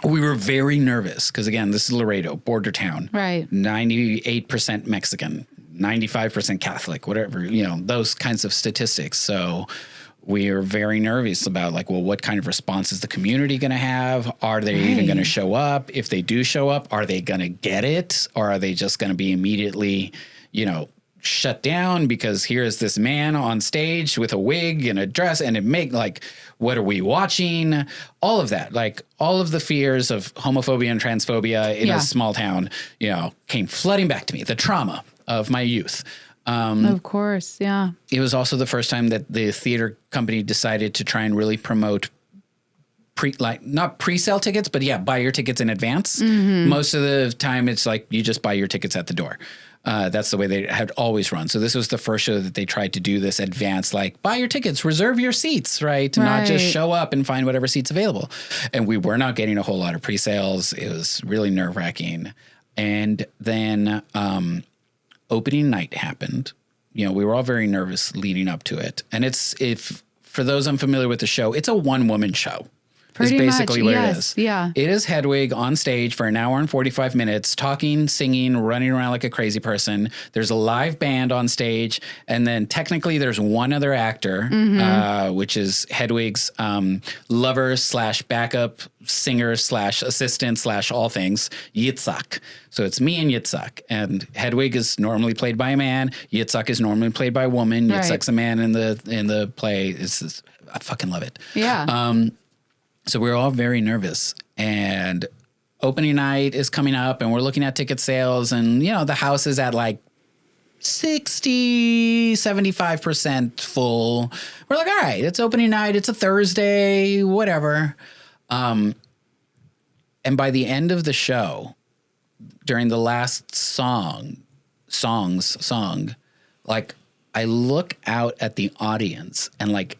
We were very nervous because, again, this is Laredo, border town. Right. 98% Mexican. 95% Catholic, whatever, those kinds of statistics. So we are very nervous about like, well, what kind of response is the community going to have? Are they even going to show up? If they do show up, are they going to get it? Or are they just going to be immediately, shut down because here's this man on stage with a wig and a dress and what are we watching? All of that, like all of the fears of homophobia and transphobia in a small town, came flooding back to me, the trauma of my youth. Of course. Yeah. It was also the first time that the theater company decided to try and really promote not pre-sale tickets, but buy your tickets in advance. Mm-hmm. Most of the time it's like you just buy your tickets at the door. That's the way they had always run. So this was the first show that they tried to do this advanced, like buy your tickets, reserve your seats, right? Not just show up and find whatever seats available. And we were not getting a whole lot of pre-sales. It was really nerve-wracking. And then opening night happened. We were all very nervous leading up to it. And for those unfamiliar with the show, it's a one-woman show. Pretty is basically much, what it is. Yeah. It is Hedwig on stage for an hour and 45 minutes, talking, singing, running around like a crazy person. There's a live band on stage. And then technically there's one other actor, which is Hedwig's lover / backup singer / assistant / all things, Yitzhak. So it's me and Yitzhak. And Hedwig is normally played by a man. Yitzhak is normally played by a woman. Right. Yitzhak's a man in the play. I fucking love it. Yeah. So we were all very nervous, and opening night is coming up and we're looking at ticket sales and, the house is at like 60, 75% full. We're like, all right, it's opening night. It's a Thursday, whatever. And by the end of the show, during the last song, like I look out at the audience and like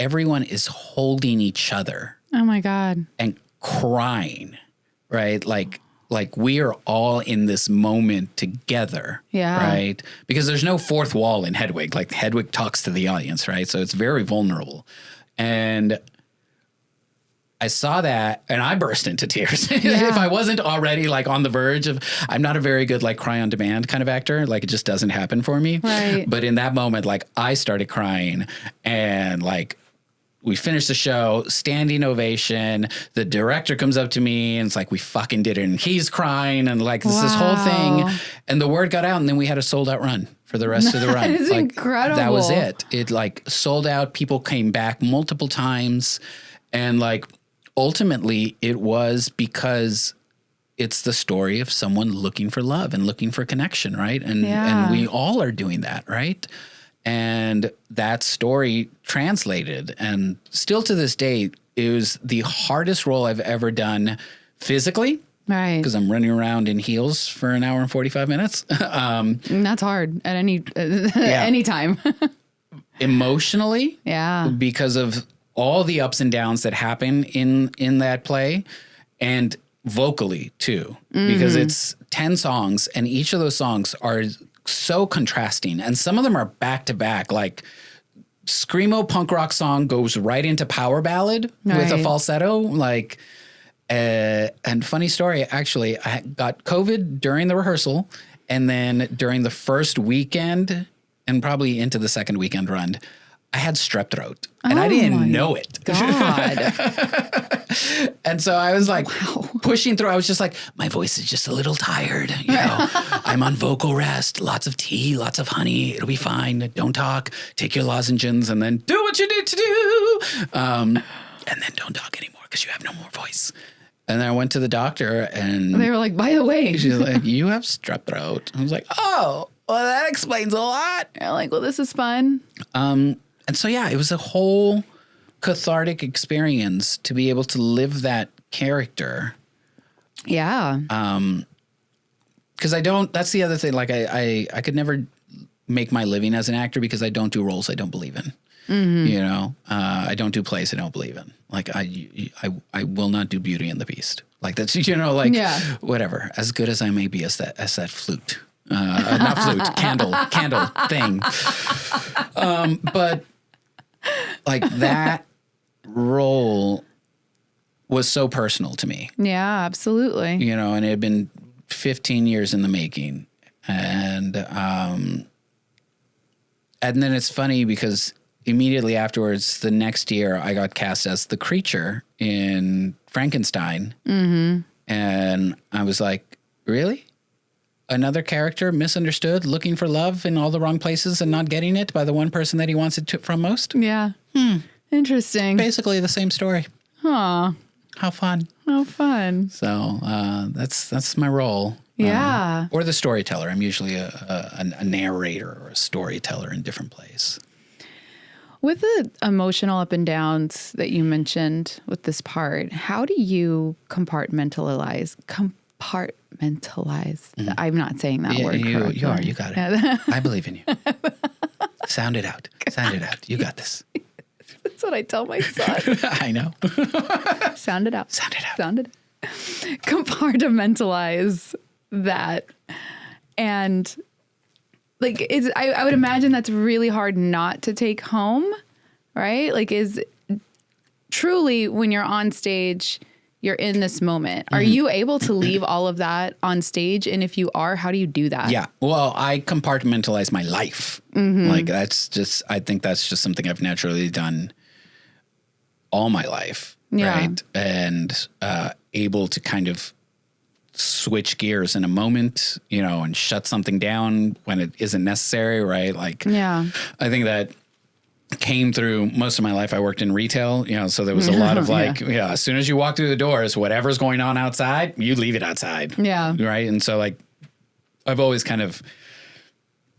everyone is holding each other. Oh my God. And crying, right? Like we are all in this moment together, right? Because there's no fourth wall in Hedwig. Like Hedwig talks to the audience, right? So it's very vulnerable. And I saw that and I burst into tears. If I wasn't already like on the verge of, I'm not a very good like cry on demand kind of actor. Like it just doesn't happen for me. Right. But in that moment, like I started crying and like, we finished the show, standing ovation. The director comes up to me and it's like, we fucking did it. And he's crying and like this whole thing. And the word got out and then we had a sold out run for the rest of the run. It's like, incredible. That was it. It like sold out. People came back multiple times. And like ultimately it was because it's the story of someone looking for love and looking for connection, right? And we all are doing that, right? And that story translated, and still to this day, it was the hardest role I've ever done physically. Right. Because I'm running around in heels for an hour and 45 minutes. That's hard at any time. Emotionally. Yeah. Because of all the ups and downs that happen in that play, and vocally too, because it's 10 songs and each of those songs are so contrasting, and some of them are back to back. Like screamo punk rock song goes right into power ballad with a falsetto. Like, and funny story, actually, I got COVID during the rehearsal, and then during the first weekend, and probably into the second weekend run, I had strep throat, and I didn't know it. God. And so I was like pushing through. I was just like, my voice is just a little tired. You know, I'm on vocal rest, lots of tea, lots of honey. It'll be fine. Don't talk, take your lozenges, and then do what you need to do. And then don't talk anymore because you have no more voice. And then I went to the doctor and they were like, by the way, she's like, you have strep throat. I was like, oh, well, that explains a lot. You're like, well, this is fun. And so, yeah, it was a whole cathartic experience to be able to live that character. Yeah. Because that's the other thing. Like I could never make my living as an actor because I don't do roles I don't believe in. Mm-hmm. You know, I don't do plays I don't believe in. Like I will not do Beauty and the Beast. Like that's, you know, like whatever, as good as I may be as that flute, not flute, candle thing. But like that role was so personal to me. Yeah, absolutely. You know, and it had been 15 years in the making. And then it's funny because immediately afterwards, the next year, I got cast as the creature in Frankenstein. Mm-hmm. And I was like, really? Another character misunderstood, looking for love in all the wrong places and not getting it by the one person that he wants it from most? Yeah. Interesting. Basically the same story. Aw. How fun. How fun. So that's my role. Yeah. Or the storyteller. I'm usually a narrator or a storyteller in different plays. With the emotional up and downs that you mentioned with this part, how do you compartmentalize? Mm-hmm. I'm not saying that word correctly. You are. You got it. I believe in you. Sound it out. Sound it out. You got this. That's what I tell my son. I know. Sound it out. Sound it out. Sound it out. Compartmentalize that. And like, I would imagine that's really hard not to take home, right? Like, is truly when you're on stage, you're in this moment. Are you able to leave all of that on stage? And if you are, how do you do that? Yeah. Well, I compartmentalize my life. Mm-hmm. Like I think that's just something I've naturally done all my life. Yeah. Right. And able to kind of switch gears in a moment, you know, and shut something down when it isn't necessary. Right. Like, yeah, I think that came through most of my life. I worked in retail, you know, so there was a lot of like, as soon as you walk through the doors, whatever's going on outside, you leave it outside. Yeah. Right. And so like, I've always kind of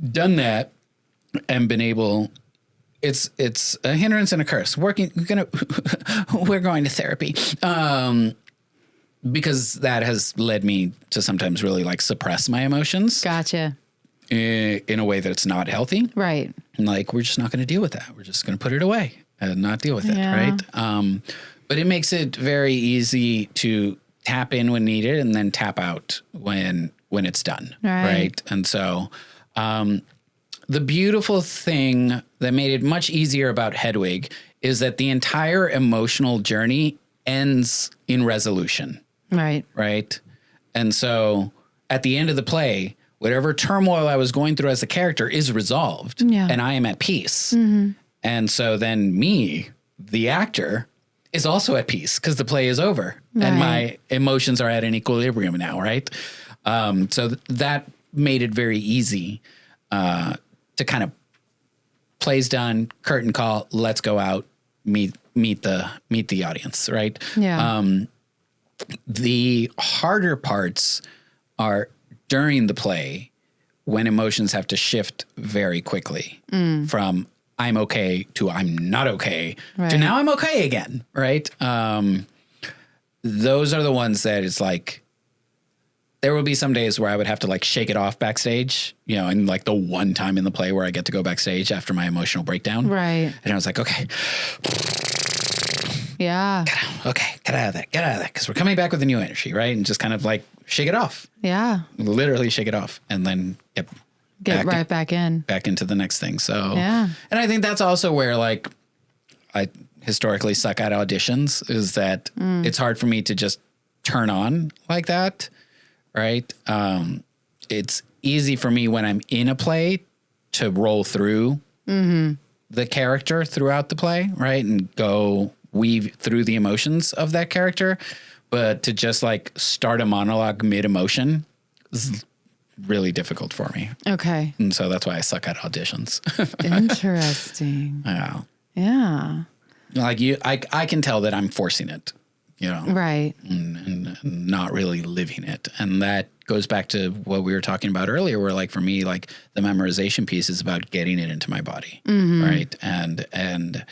done that and been able, it's a hindrance and a curse. We're going to therapy. Because that has led me to sometimes really like suppress my emotions. Gotcha. In a way that's not healthy. Right. Like, we're just not going to deal with that. We're just going to put it away. not deal with it, right? But it makes it very easy to tap in when needed and then tap out when it's done, right? And so the beautiful thing that made it much easier about Hedwig is that the entire emotional journey ends in resolution. Right. And so at the end of the play, whatever turmoil I was going through as a character is resolved and I am at peace. And so then me, the actor, is also at peace because the play is over and my emotions are at an equilibrium now. Right. So that made it very easy to kind of play's done, curtain call, let's go out, meet the audience. Right. The harder parts are during the play when emotions have to shift very quickly from I'm okay to I'm not okay to now I'm okay again. Right. Those are the ones that it's like, there will be some days where I would have to like shake it off backstage, you know, and like the one time in the play where I get to go backstage after my emotional breakdown. Right. And I was like, okay. Yeah. Get out of that. Because we're coming back with a new energy, right? And just kind of like shake it off. Yeah. Literally shake it off and then get back into the next thing. So, and I think that's also where like I historically suck at auditions is that it's hard for me to just turn on like that. Right. It's easy for me when I'm in a play to roll through the character throughout the play. Right. And go weave through the emotions of that character. But to just like start a monologue mid emotion is really difficult for me. Okay. And so that's why I suck at auditions. Interesting. Yeah. Yeah. Like I can tell that I'm forcing it, you know, right. And not really living it. And that goes back to what we were talking about earlier, where like for me, like the memorization piece is about getting it into my body. Right. And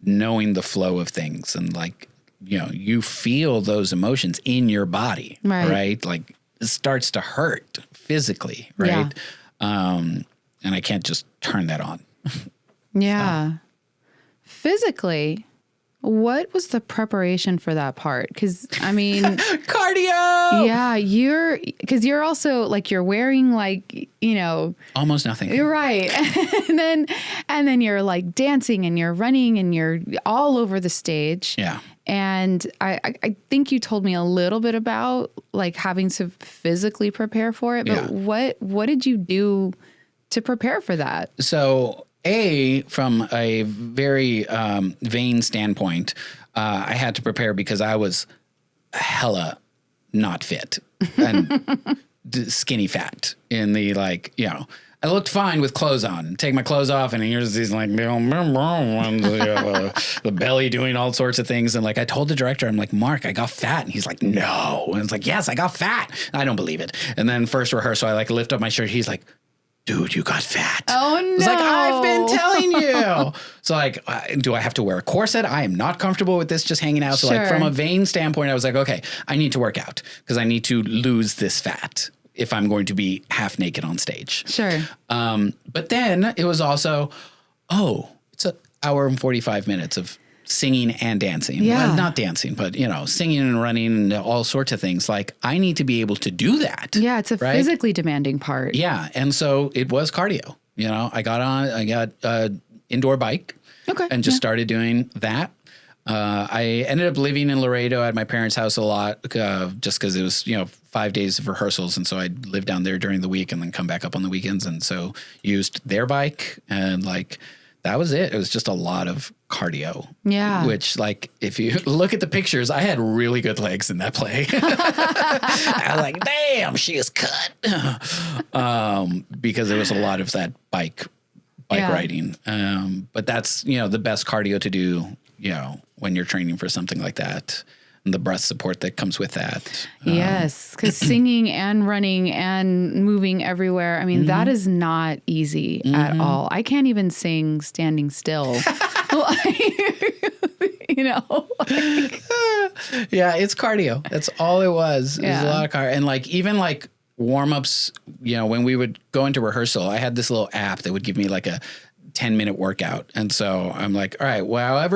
knowing the flow of things and like, you know, you feel those emotions in your body, right? Like it starts to hurt physically, right? And I can't just turn that on. Yeah. So. Physically, what was the preparation for that part? Because I mean, cardio. Yeah, because you're also like you're wearing like, you know, almost nothing. You're right, and then you're like dancing and you're running and you're all over the stage. Yeah, and I think you told me a little bit about like having to physically prepare for it. But what did you do to prepare for that? So. From a very vain standpoint, I had to prepare because I was hella not fit and skinny fat in the like, you know, I looked fine with clothes on. Take my clothes off and here's these like, the belly doing all sorts of things. And like I told the director, I'm like, Mark, I got fat. And he's like, no. And it's like, yes, I got fat. I don't believe it. And then first rehearsal, I like lift up my shirt. He's like, dude, you got fat. Oh, no. It's like, I've been telling you. So like, do I have to wear a corset? I am not comfortable with this just hanging out. So like from a vain standpoint, I was like, okay, I need to work out because I need to lose this fat if I'm going to be half naked on stage. Sure. But then it was also, it's an hour and 45 minutes of singing and dancing. Yeah. Well, not dancing, but, you know, singing and running and all sorts of things. Like, I need to be able to do that. Yeah, it's a physically demanding part. Yeah. And so it was cardio. You know, I got an indoor bike and just started doing that. I ended up living in Laredo at my parents' house a lot just because it was, you know, 5 days of rehearsals. And so I'd live down there during the week and then come back up on the weekends. And so used their bike and like, that was it. It was just a lot of cardio. Yeah. Which, like, if you look at the pictures, I had really good legs in that play. I was like, damn, she is cut. Because there was a lot of that bike riding. But that's, you know, the best cardio to do, you know, when you're training for something like that. And the breath support that comes with that. Yes, because singing and running and moving everywhere, I mean, that is not easy at all. I can't even sing standing still. You know? Like. Yeah, it's cardio. That's all it was. It was a lot of cardio. And like, even like warm-ups, you know, when we would go into rehearsal, I had this little app that would give me like a 10-minute workout. And so I'm like, all right, well,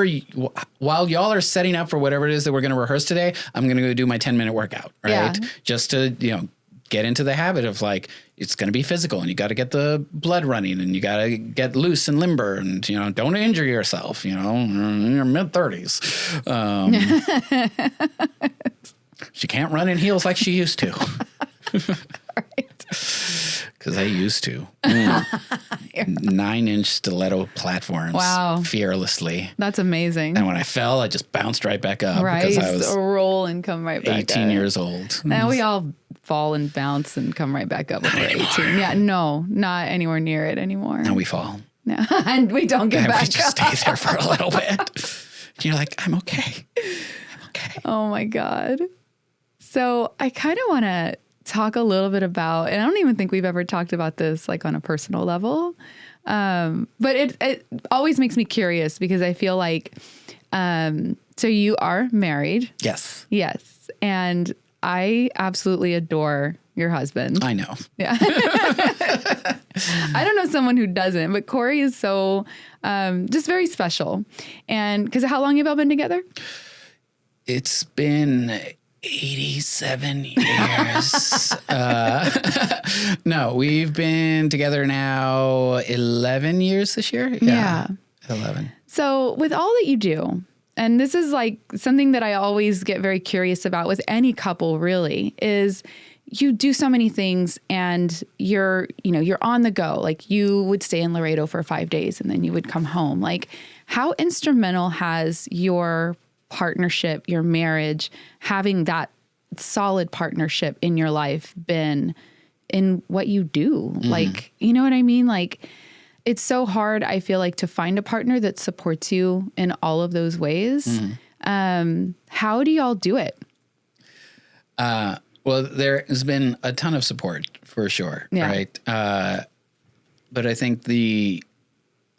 while y'all are setting up for whatever it is that we're going to rehearse today, I'm going to go do my 10-minute workout, right? Yeah. Just to, get into the habit of like, it's going to be physical and you got to get the blood running and you got to get loose and limber and, don't injure yourself, in your mid-30s. She can't run in heels like she used to. Right. Because I used to. 9-inch stiletto platforms. Wow. Fearlessly. That's amazing. And when I fell, I just bounced right back up. Right. Because I was roll and come right back 18 up. years old. Now we all fall and bounce and come right back up when we're 18. Yeah, no, not anywhere near it anymore. Now we fall. No, and we don't get And back we just up. stay there for a little bit. And you're like, I'm okay. I'm okay. Oh my God. So I kind of want to talk a little bit about, and I don't even think we've ever talked about this like on a personal level. But it always makes me curious because I feel like, so you are married. Yes. Yes. And I absolutely adore your husband. I know. Yeah. I don't know someone who doesn't, but Corey is so, just very special. And because how long have y'all been together? It's been 87 years. No, we've been together now 11 years this year. Yeah. 11. So with all that you do, and this is like something that I always get very curious about with any couple really, is you do so many things and you're on the go. Like you would stay in Laredo for 5 days and then you would come home. Like how instrumental has your partnership, your marriage, having that solid partnership in your life been in what you do? Like, you know what I mean? Like it's so hard, I feel like, to find a partner that supports you in all of those ways. How do y'all do it? Well, there has been a ton of support for sure, right? But I think the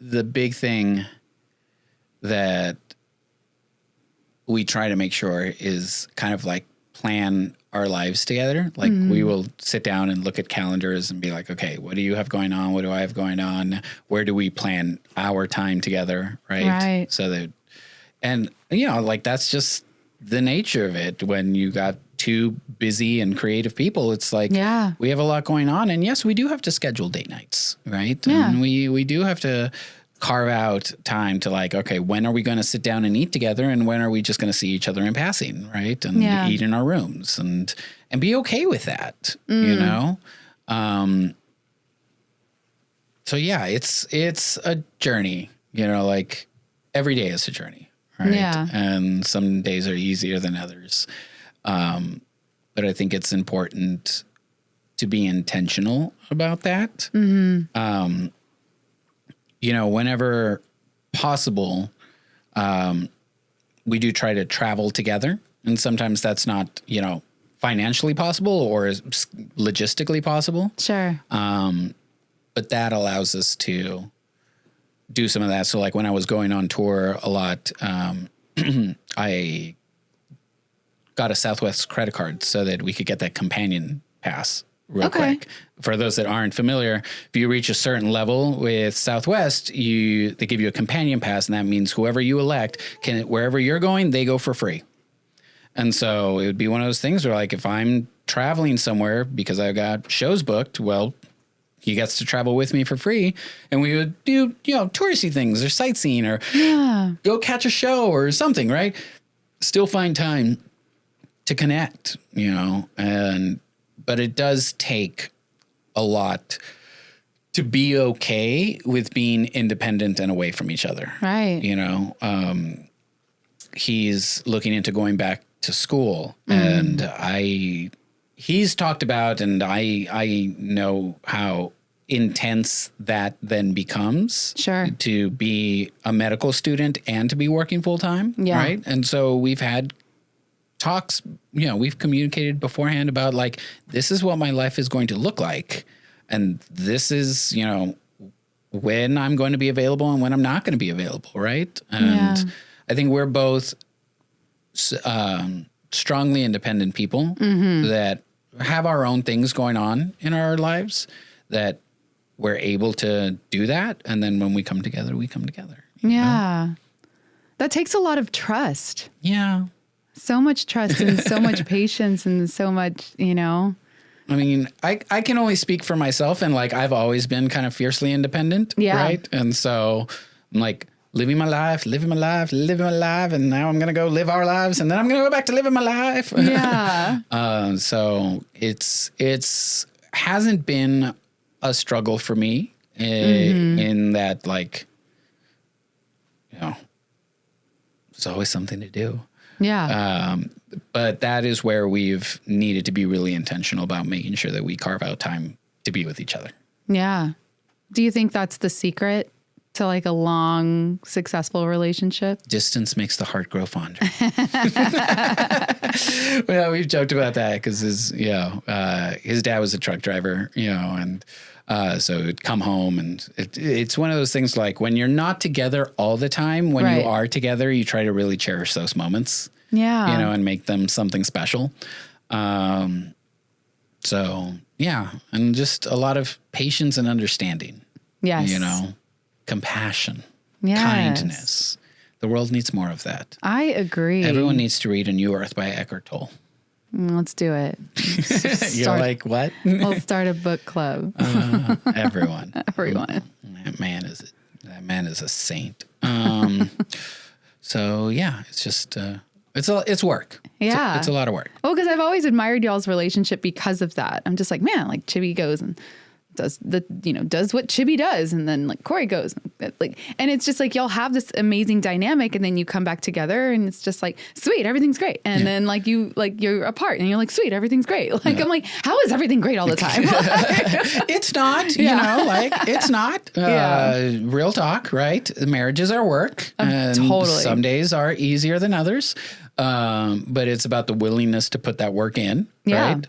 big thing that we try to make sure is kind of like plan our lives together. Like we will sit down and look at calendars and be like, okay, what do you have going on? What do I have going on? Where do we plan our time together? Right. So that, and like that's just the nature of it. When you got two busy and creative people, it's like, we have a lot going on. And yes, we do have to schedule date nights, right? Yeah. And we do have to carve out time to like, okay, when are we going to sit down and eat together? And when are we just going to see each other in passing, right? And eat in our rooms and be okay with that, you know? So yeah, it's a journey, like every day is a journey, right? Yeah. And some days are easier than others. But I think it's important to be intentional about that. Whenever possible, we do try to travel together. And sometimes that's not, financially possible or logistically possible. Sure. But that allows us to do some of that. So like when I was going on tour a lot, I got a Southwest credit card so that we could get that companion pass real quick. For those that aren't familiar, if you reach a certain level with Southwest, they give you a companion pass, and that means whoever you elect wherever you're going, they go for free. And so it would be one of those things where, like, if I'm traveling somewhere because I've got shows booked, well, he gets to travel with me for free, and we would do, touristy things or sightseeing or go catch a show or something, right? Still find time to connect, but it does take a lot to be okay with being independent and away from each other. Right. He's looking into going back to school, and he's talked about, and I know how intense that then becomes. Sure. To be a medical student and to be working full time. Yeah. Right. And so we've had talks, we've communicated beforehand about like, this is what my life is going to look like. And this is, when I'm going to be available and when I'm not going to be available. Right. And I think we're both strongly independent people that have our own things going on in our lives that we're able to do that. And then when we come together, we come together. You know? That takes a lot of trust. Yeah. So much trust and so much patience and so much, you know. I mean, I can only speak for myself, and like I've always been kind of fiercely independent, right? And so I'm like living my life, and now I'm gonna go live our lives, and then I'm gonna go back to living my life. Yeah. So it's hasn't been a struggle for me in that, like, you know, there's always something to do. Yeah. But that is where we've needed to be really intentional about making sure that we carve out time to be with each other. Yeah. Do you think that's the secret to like a long, successful relationship? Distance makes the heart grow fonder. Well, we've joked about that because his dad was a truck driver, you know, and so it'd come home, and it's one of those things like when you're not together all the time, when you are together, you try to really cherish those moments. Yeah. You know, and make them something special. So yeah, and just a lot of patience and understanding. Yes. You know, compassion, kindness. The world needs more of that. I agree. Everyone needs to read A New Earth by Eckhart Tolle. Let's do it. You're like, what? We'll start a book club. Everyone. That man is a saint. So yeah, it's just it's work. Yeah, it's a lot of work. Well, because I've always admired y'all's relationship because of that. I'm just like, man, like Chibbi goes and does what Chibbi does, and then like Corey goes, and it's just like y'all have this amazing dynamic, and then you come back together, and it's just like sweet, everything's great, and then you're apart, and you're like sweet, everything's great. Like I'm like, how is everything great all the time? It's not, you know, like it's not. Real talk, right? Marriages are work, and totally. Some days are easier than others, but it's about the willingness to put that work in, right?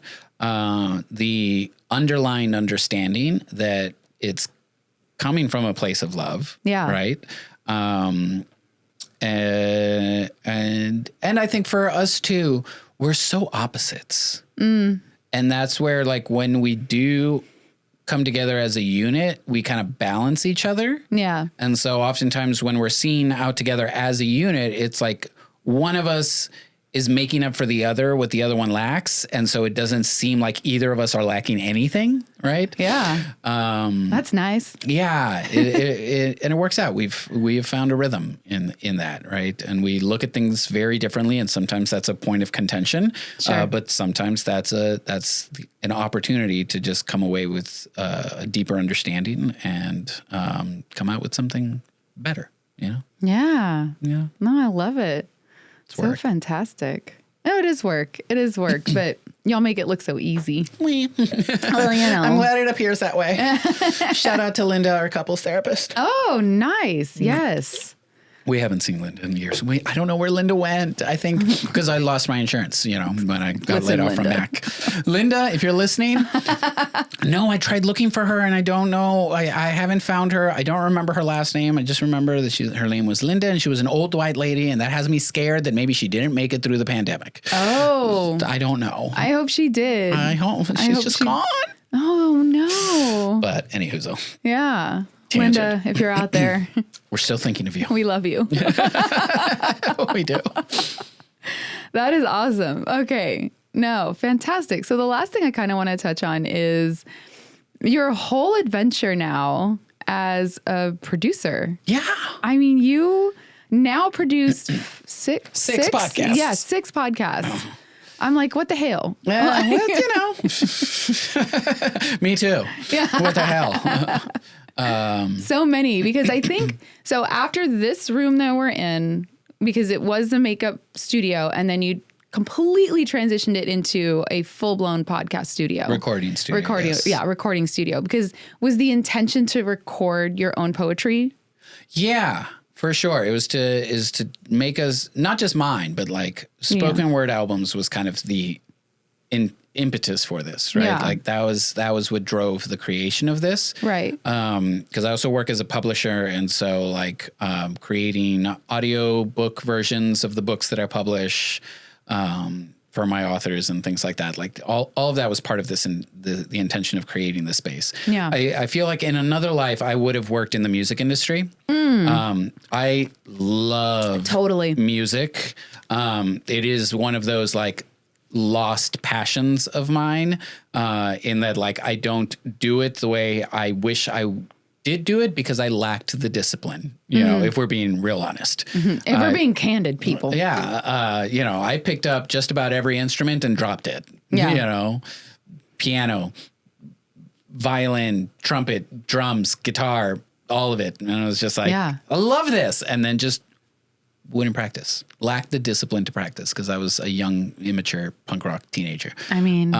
The underlying understanding that it's coming from a place of love. Yeah. Right. And I think for us too, we're so opposites. And that's where, like, when we do come together as a unit, we kind of balance each other. Yeah. And so oftentimes when we're seen out together as a unit, it's like one of us is making up for the other what the other one lacks. And so it doesn't seem like either of us are lacking anything, right? Yeah. That's nice. Yeah. And it works out. We have found a rhythm in that, right? And we look at things very differently, and sometimes that's a point of contention. Sure. But sometimes that's an opportunity to just come away with a deeper understanding and come out with something better, you know? Yeah. Yeah. No, I love it. It's so work. Fantastic. No, it is work. It is work, but y'all make it look so easy. Well, you know. I'm glad it appears that way. Shout out to Linda, our couples therapist. Oh, nice. Yes. We haven't seen Linda in years. I don't know where Linda went. I think because I lost my insurance, you know, when I got laid off from Mac. Linda, if you're listening, no, I tried looking for her and I don't know. I haven't found her. I don't remember her last name. I just remember that her name was Linda, and she was an old white lady, and that has me scared that maybe she didn't make it through the pandemic. Oh. I don't know. I hope she did. I hope. She's just gone. Oh, no. But anywho. Yeah. Tangent. Linda, if you're out there, we're still thinking of you. We love you. We do. That is awesome. Okay. No, fantastic. So the last thing I kind of want to touch on is your whole adventure now as a producer. Yeah. I mean, you now produce six podcasts. Yeah, 6 podcasts. Oh. I'm like, what the hell? Well, you know. Me too. Yeah. What the hell? So many, because I think, so after this room that we're in, because it was the makeup studio, and then you completely transitioned it into a full-blown podcast studio. Recording studio. Yes. Yeah, recording studio. Because was the intention to record your own poetry? Yeah, for sure. It was to make us, not just mine, but like spoken word albums was kind of the impetus for this, right? Yeah. Like that was what drove the creation of this. Right. Because I also work as a publisher, and so like creating audio book versions of the books that I publish, for my authors and things like that. Like all of that was part of this and the intention of creating this space. Yeah. I feel like in another life, I would have worked in the music industry. I love music. It is one of those like lost passions of mine, in that like I don't do it the way I wish I did do it because I lacked the discipline, you know, if we're being real honest. If we're being candid, people. Yeah. You know, I picked up just about every instrument and dropped it. Yeah. You know, piano, violin, trumpet, drums, guitar, all of it. And I was just like, I love this. And then just wouldn't practice, lacked the discipline to practice because I was a young, immature punk rock teenager. I mean,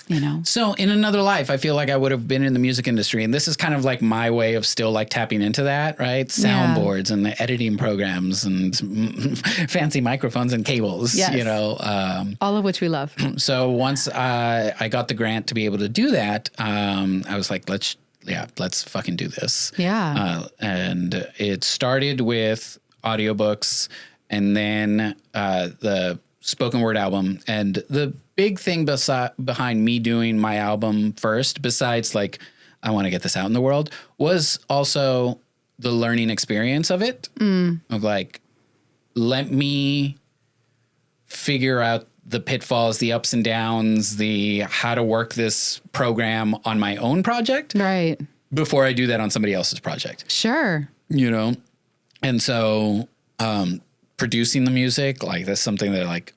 you know. So in another life, I feel like I would have been in the music industry. And this is kind of like my way of still like tapping into that, right? Soundboards and the editing programs and fancy microphones and cables, you know. All of which we love. So once I got the grant to be able to do that, I was like, let's fucking do this. Yeah. And it started with audiobooks and then the spoken word album. And the big thing behind me doing my album first, besides like, I want to get this out in the world, was also the learning experience of it. Of like, let me figure out the pitfalls, the ups and downs, the how to work this program on my own project. Right. Before I do that on somebody else's project. Sure. You know? And so producing the music, like that's something that like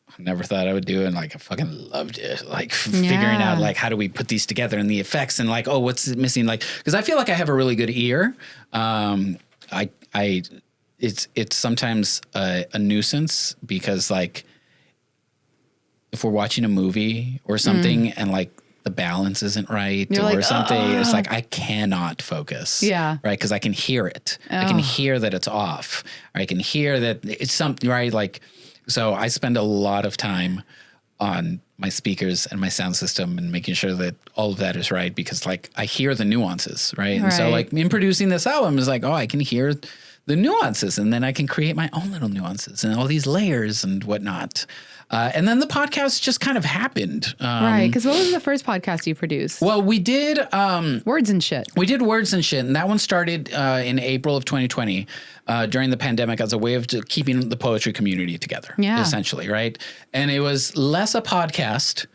I never thought I would do. And like I fucking loved it. Like figuring out like how do we put these together and the effects and like, oh, what's missing? Like, because I feel like I have a really good ear. It's sometimes a nuisance because like if we're watching a movie or something and like the balance isn't right or something, it's like I cannot focus. Yeah. Right. Because I can hear it. I can hear that it's off. Or I can hear that it's something, right? Like, so I spend a lot of time on my speakers and my sound system and making sure that all of that is right because like I hear the nuances, right? And so like in producing this album is like, oh, I can hear the nuances and then I can create my own little nuances and all these layers and whatnot. And then the podcast just kind of happened. Right. Because what was the first podcast you produced? Well, we did... Words and Shit. We did Words and Shit. And that one started in April of 2020 during the pandemic as a way of keeping the poetry community together, essentially, right? And it was less a podcast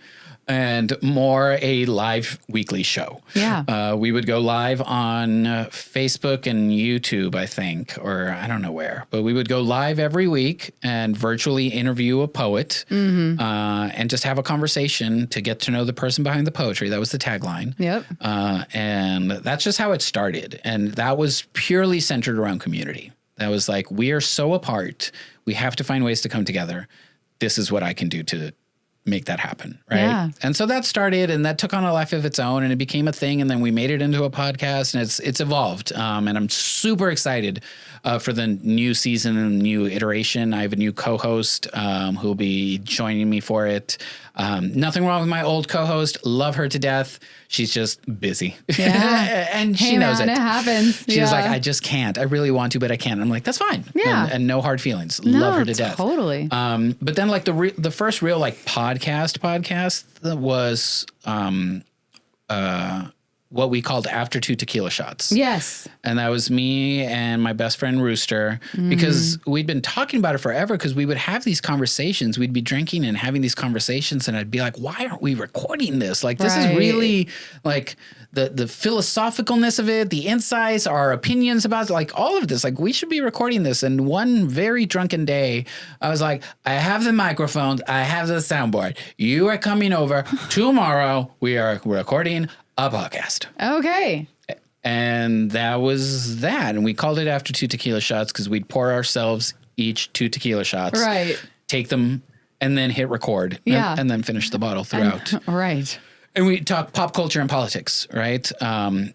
and more a live weekly show. Yeah. We would go live on Facebook and YouTube, I think, or I don't know where, but we would go live every week and virtually interview a poet and just have a conversation to get to know the person behind the poetry. That was the tagline. Yep. And that's just how it started. And that was purely centered around community. That was like, we are so apart. We have to find ways to come together. This is what I can do to make that happen. Right. Yeah. And so that started and that took on a life of its own and it became a thing. And then we made it into a podcast and it's evolved. And I'm super excited for the new season and new iteration. I have a new co-host who will be joining me for it. Nothing wrong with my old co-host. Love her to death. She's just busy. Yeah. And she knows it. It happens. She's like, I just can't. I really want to, but I can't. I'm like, that's fine. Yeah. And no hard feelings. Love her to death. Totally. But then like the first real like podcast was what we called After 2 Tequila Shots. Yes. And that was me and my best friend Rooster because we'd been talking about it forever because we would have these conversations. We'd be drinking and having these conversations and I'd be like, why aren't we recording this? Like, this is really like the philosophicalness of it, the insights, our opinions about like all of this. Like, we should be recording this. And one very drunken day, I was like, I have the microphones. I have the soundboard. You are coming over tomorrow. We are recording a podcast. Okay. And that was that. And we called it After 2 Tequila Shots because we'd pour ourselves each 2 tequila shots. Right. Take them and then hit record. Yeah. And then finish the bottle throughout. Right. And we talk pop culture and politics, right?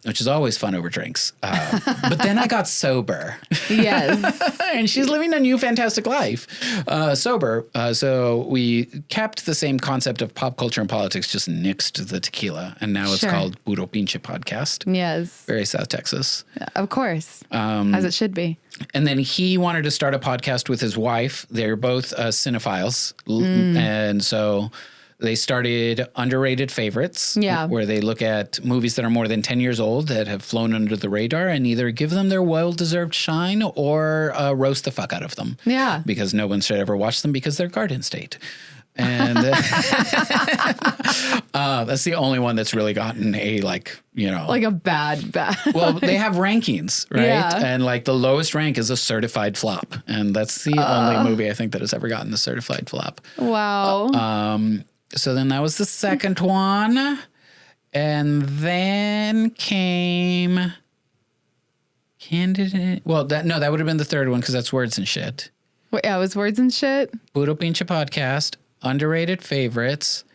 Which is always fun over drinks. But then I got sober. Yes. And she's living a new fantastic life, sober. So we kept the same concept of pop culture and politics, just nixed the tequila. And now it's called Puro Pinche Podcast. Yes. Very South Texas. Of course. As it should be. And then he wanted to start a podcast with his wife. They're both cinephiles. And so they started Underrated Favorites, where they look at movies that are more than 10 years old that have flown under the radar and either give them their well-deserved shine or roast the fuck out of them. Yeah. Because no one should ever watch them because they're garden state. And that's the only one that's really gotten a, like a bad. Well, they have rankings, right? Yeah. And like the lowest rank is a certified flop. And that's the only movie I think that has ever gotten a certified flop. Wow. So then that was the second one. And then came Candidate. Well, that would have been the third one because that's Words and Shit. Wait, yeah, it was Words and Shit. Puro Pinche Podcast, Underrated Favorites.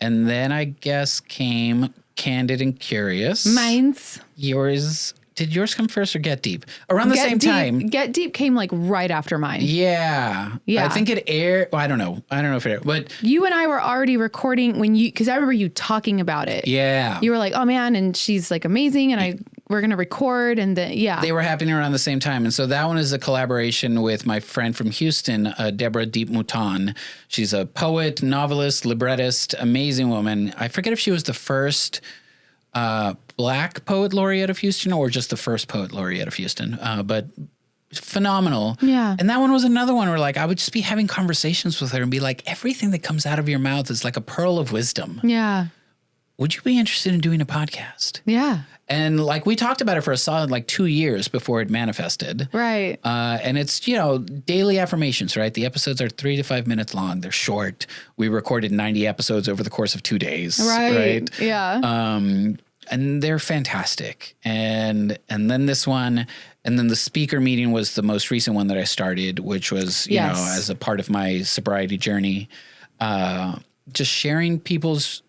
And then I guess came Candid and Curious. Mine's. Yours. Did yours come first or Get Deep? Around the same time. Get Deep came like right after mine. Yeah. I think it aired. Well, I don't know. I don't know if it aired. But you and I were already recording because I remember you talking about it. Yeah. You were like, oh man, and she's like amazing. And we're going to record. And then, They were happening around the same time. And so that one is a collaboration with my friend from Houston, Deborah Deep Mouton. She's a poet, novelist, librettist, amazing woman. I forget if she was the first Black poet laureate of Houston or just the first poet laureate of Houston, but phenomenal. Yeah. And that one was another one where like I would just be having conversations with her and be like, everything that comes out of your mouth is like a pearl of wisdom. Yeah. Would you be interested in doing a podcast? Yeah. And like we talked about it for a solid like 2 years before it manifested. Right. And it's, daily affirmations, right? The episodes are 3 to 5 minutes long. They're short. We recorded 90 episodes over the course of 2 days. Right. Yeah. And they're fantastic. And then this one, and then the speaker meeting was the most recent one that I started, which was, as a part of my sobriety journey, just sharing people's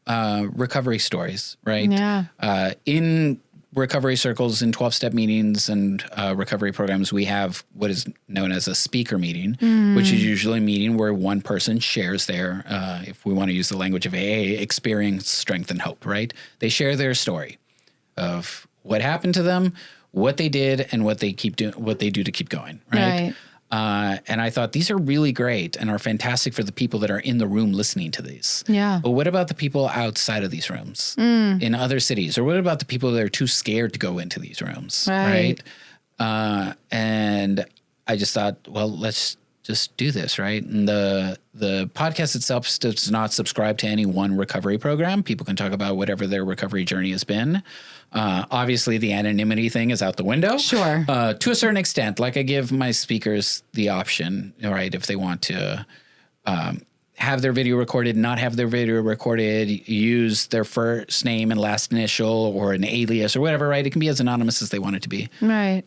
recovery stories, right? Yeah. In recovery circles, in 12-step meetings and recovery programs, we have what is known as a speaker meeting, which is usually a meeting where one person shares their, if we want to use the language of AA, experience, strength, and hope, right? They share their story of what happened to them, what they did, and what they do to keep going, right? And I thought these are really great and are fantastic for the people that are in the room listening to these. Yeah. But what about the people outside of these rooms in other cities? Or what about the people that are too scared to go into these rooms? Right. And I just thought, well, let's just do this. Right. And the podcast itself does not subscribe to any one recovery program. People can talk about whatever their recovery journey has been. Obviously, the anonymity thing is out the window. Sure. To a certain extent, like I give my speakers the option, right, if they want to have their video recorded, not have their video recorded, use their first name and last initial or an alias or whatever, right? It can be as anonymous as they want it to be. Right.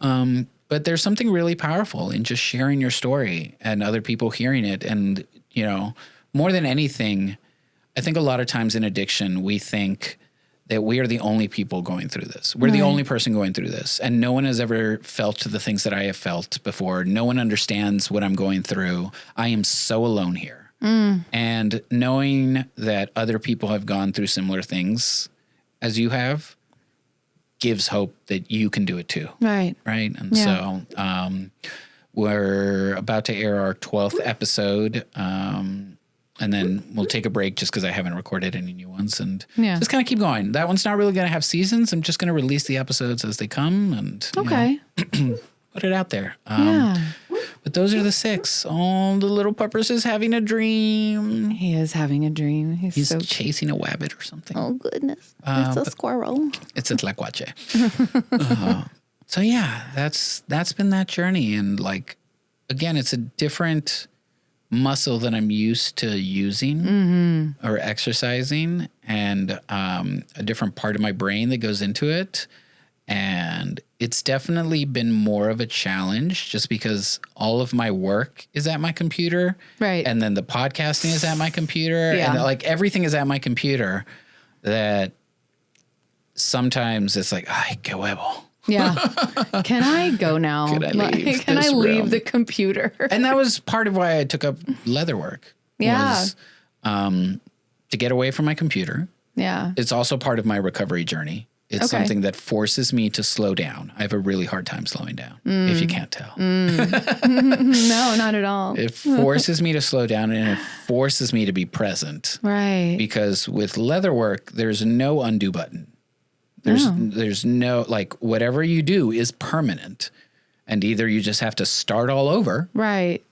But there's something really powerful in just sharing your story and other people hearing it. And, more than anything, I think a lot of times in addiction, we think that we are the only people going through this. We're the only person going through this. And no one has ever felt the things that I have felt before. No one understands what I'm going through. I am so alone here. And knowing that other people have gone through similar things as you have gives hope that you can do it too. Right. Right. And so we're about to air our 12th episode. And then we'll take a break just because I haven't recorded any new ones and just kind of keep going. That one's not really going to have seasons. I'm just going to release the episodes as they come and put it out there. But those are the 6. Oh, the little puppers is having a dream. He is having a dream. He's so chasing a wabbit or something. Oh, goodness. It's a squirrel. It's a tlacuache. So, that's been that journey. And, like, again, it's a different muscle that I'm used to using or exercising and a different part of my brain that goes into it. And it's definitely been more of a challenge just because all of my work is at my computer. Right. And then the podcasting is at my computer. Yeah. And like everything is at my computer, that sometimes it's like, ay, qué huevo. Yeah. Can I go now? Can I leave Can I this leave room? the computer? And that was part of why I took up leather work. Yeah. Was, to get away from my computer. Yeah. It's also part of my recovery journey. It's Okay. something that forces me to slow down. I have a really hard time slowing down, if you can't tell. No, not at all. It forces me to slow down, and it forces me to be present. Right. Because with leather work, there's no undo button. There's no, like, whatever you do is permanent. And either you just have to start all over Right.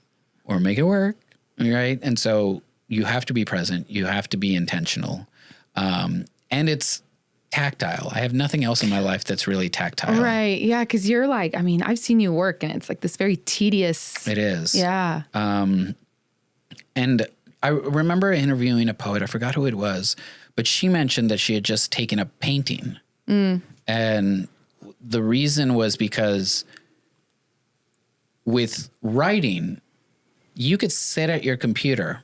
or make it work, right? And so you have to be present. You have to be intentional. And it's tactile. I have nothing else in my life that's really tactile. Right. Yeah. Cause you're like, I mean, I've seen you work and it's like this very tedious. It is. Yeah. And I remember interviewing a poet, I forgot who it was, but she mentioned that she had just taken up painting. And the reason was because with writing, you could sit at your computer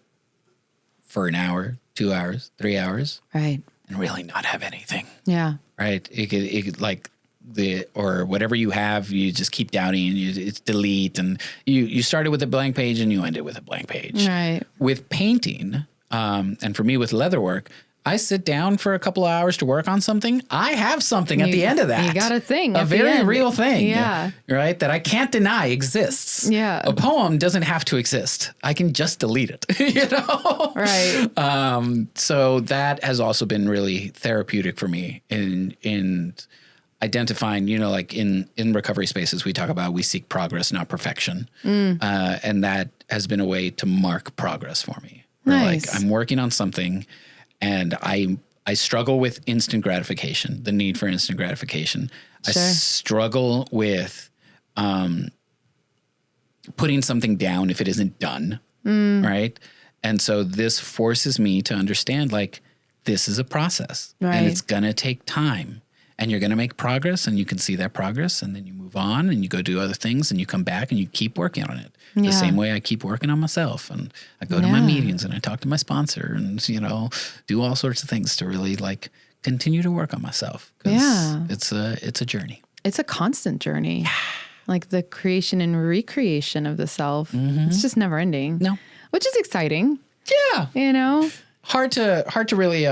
for an hour, 2 hours, 3 hours, Right. and really not have anything, Yeah. right? It could like or whatever you have, you just keep doubting, and it's delete, and you started with a blank page and you ended with a blank page. Right. With painting, and for me with leatherwork, I sit down for a couple of hours to work on something. I have something at the end of that. You got a thing. A at the very end. real thing. Yeah. Right? That I can't deny exists. Yeah. A poem doesn't have to exist. I can just delete it. You know? Right. So that has also been really therapeutic for me in identifying, you know, like in recovery spaces, we talk about, we seek progress, not perfection. And that has been a way to mark progress for me. Where, Nice. like, I'm working on something, and I struggle with instant gratification, the need for instant gratification. Sure. I struggle with putting something down if it isn't done, right? And so this forces me to understand, like, this is a process, Right. and it's going to take time. And you're going to make progress, and you can see that progress, and then you move on and you go do other things, and you come back and you keep working on it. Yeah. The same way I keep working on myself, and I go to my Yeah. meetings and I talk to my sponsor, and, you know, do all sorts of things to really, like, continue to work on myself. 'Cause Yeah. it's a journey. It's a constant journey. Like the creation and recreation of the self. It's just never ending. No. Which is exciting, Yeah. you know? Hard to really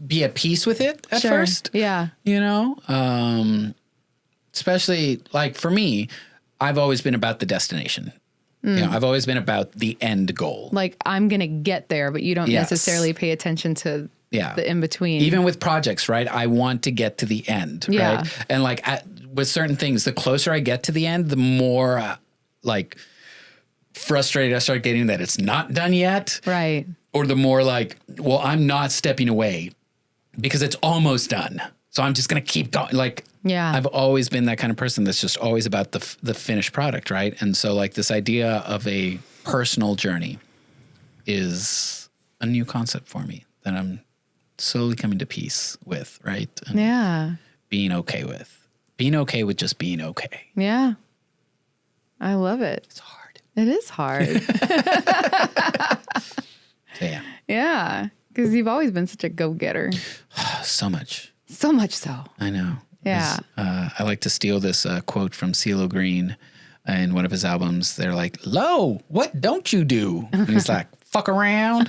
be at peace with it at Sure. first. Yeah. You know, especially like for me, I've always been about the destination. You know, I've always been about the end goal. Like I'm going to get there, but you don't Yes. necessarily pay attention to Yeah. the in between. Even with projects, right? I want to get to the end, Yeah. right? And like with certain things, the closer I get to the end, the more like frustrated I start getting that it's not done yet. Right. Or the more like, well, I'm not stepping away because it's almost done. So I'm just going to keep going. Like, Yeah. I've always been that kind of person that's just always about the finished product, right? And so like this idea of a personal journey is a new concept for me that I'm slowly coming to peace with, right? And Yeah. being okay with. Being okay with just being okay. Yeah. I love it. It's hard. It is hard. So yeah, Yeah. Because you've always been such a go-getter. so much. So much so. I know. Yeah. I like to steal this quote from CeeLo Green in one of his albums. They're like, "Lo, what don't you do?" And he's like, "Fuck around,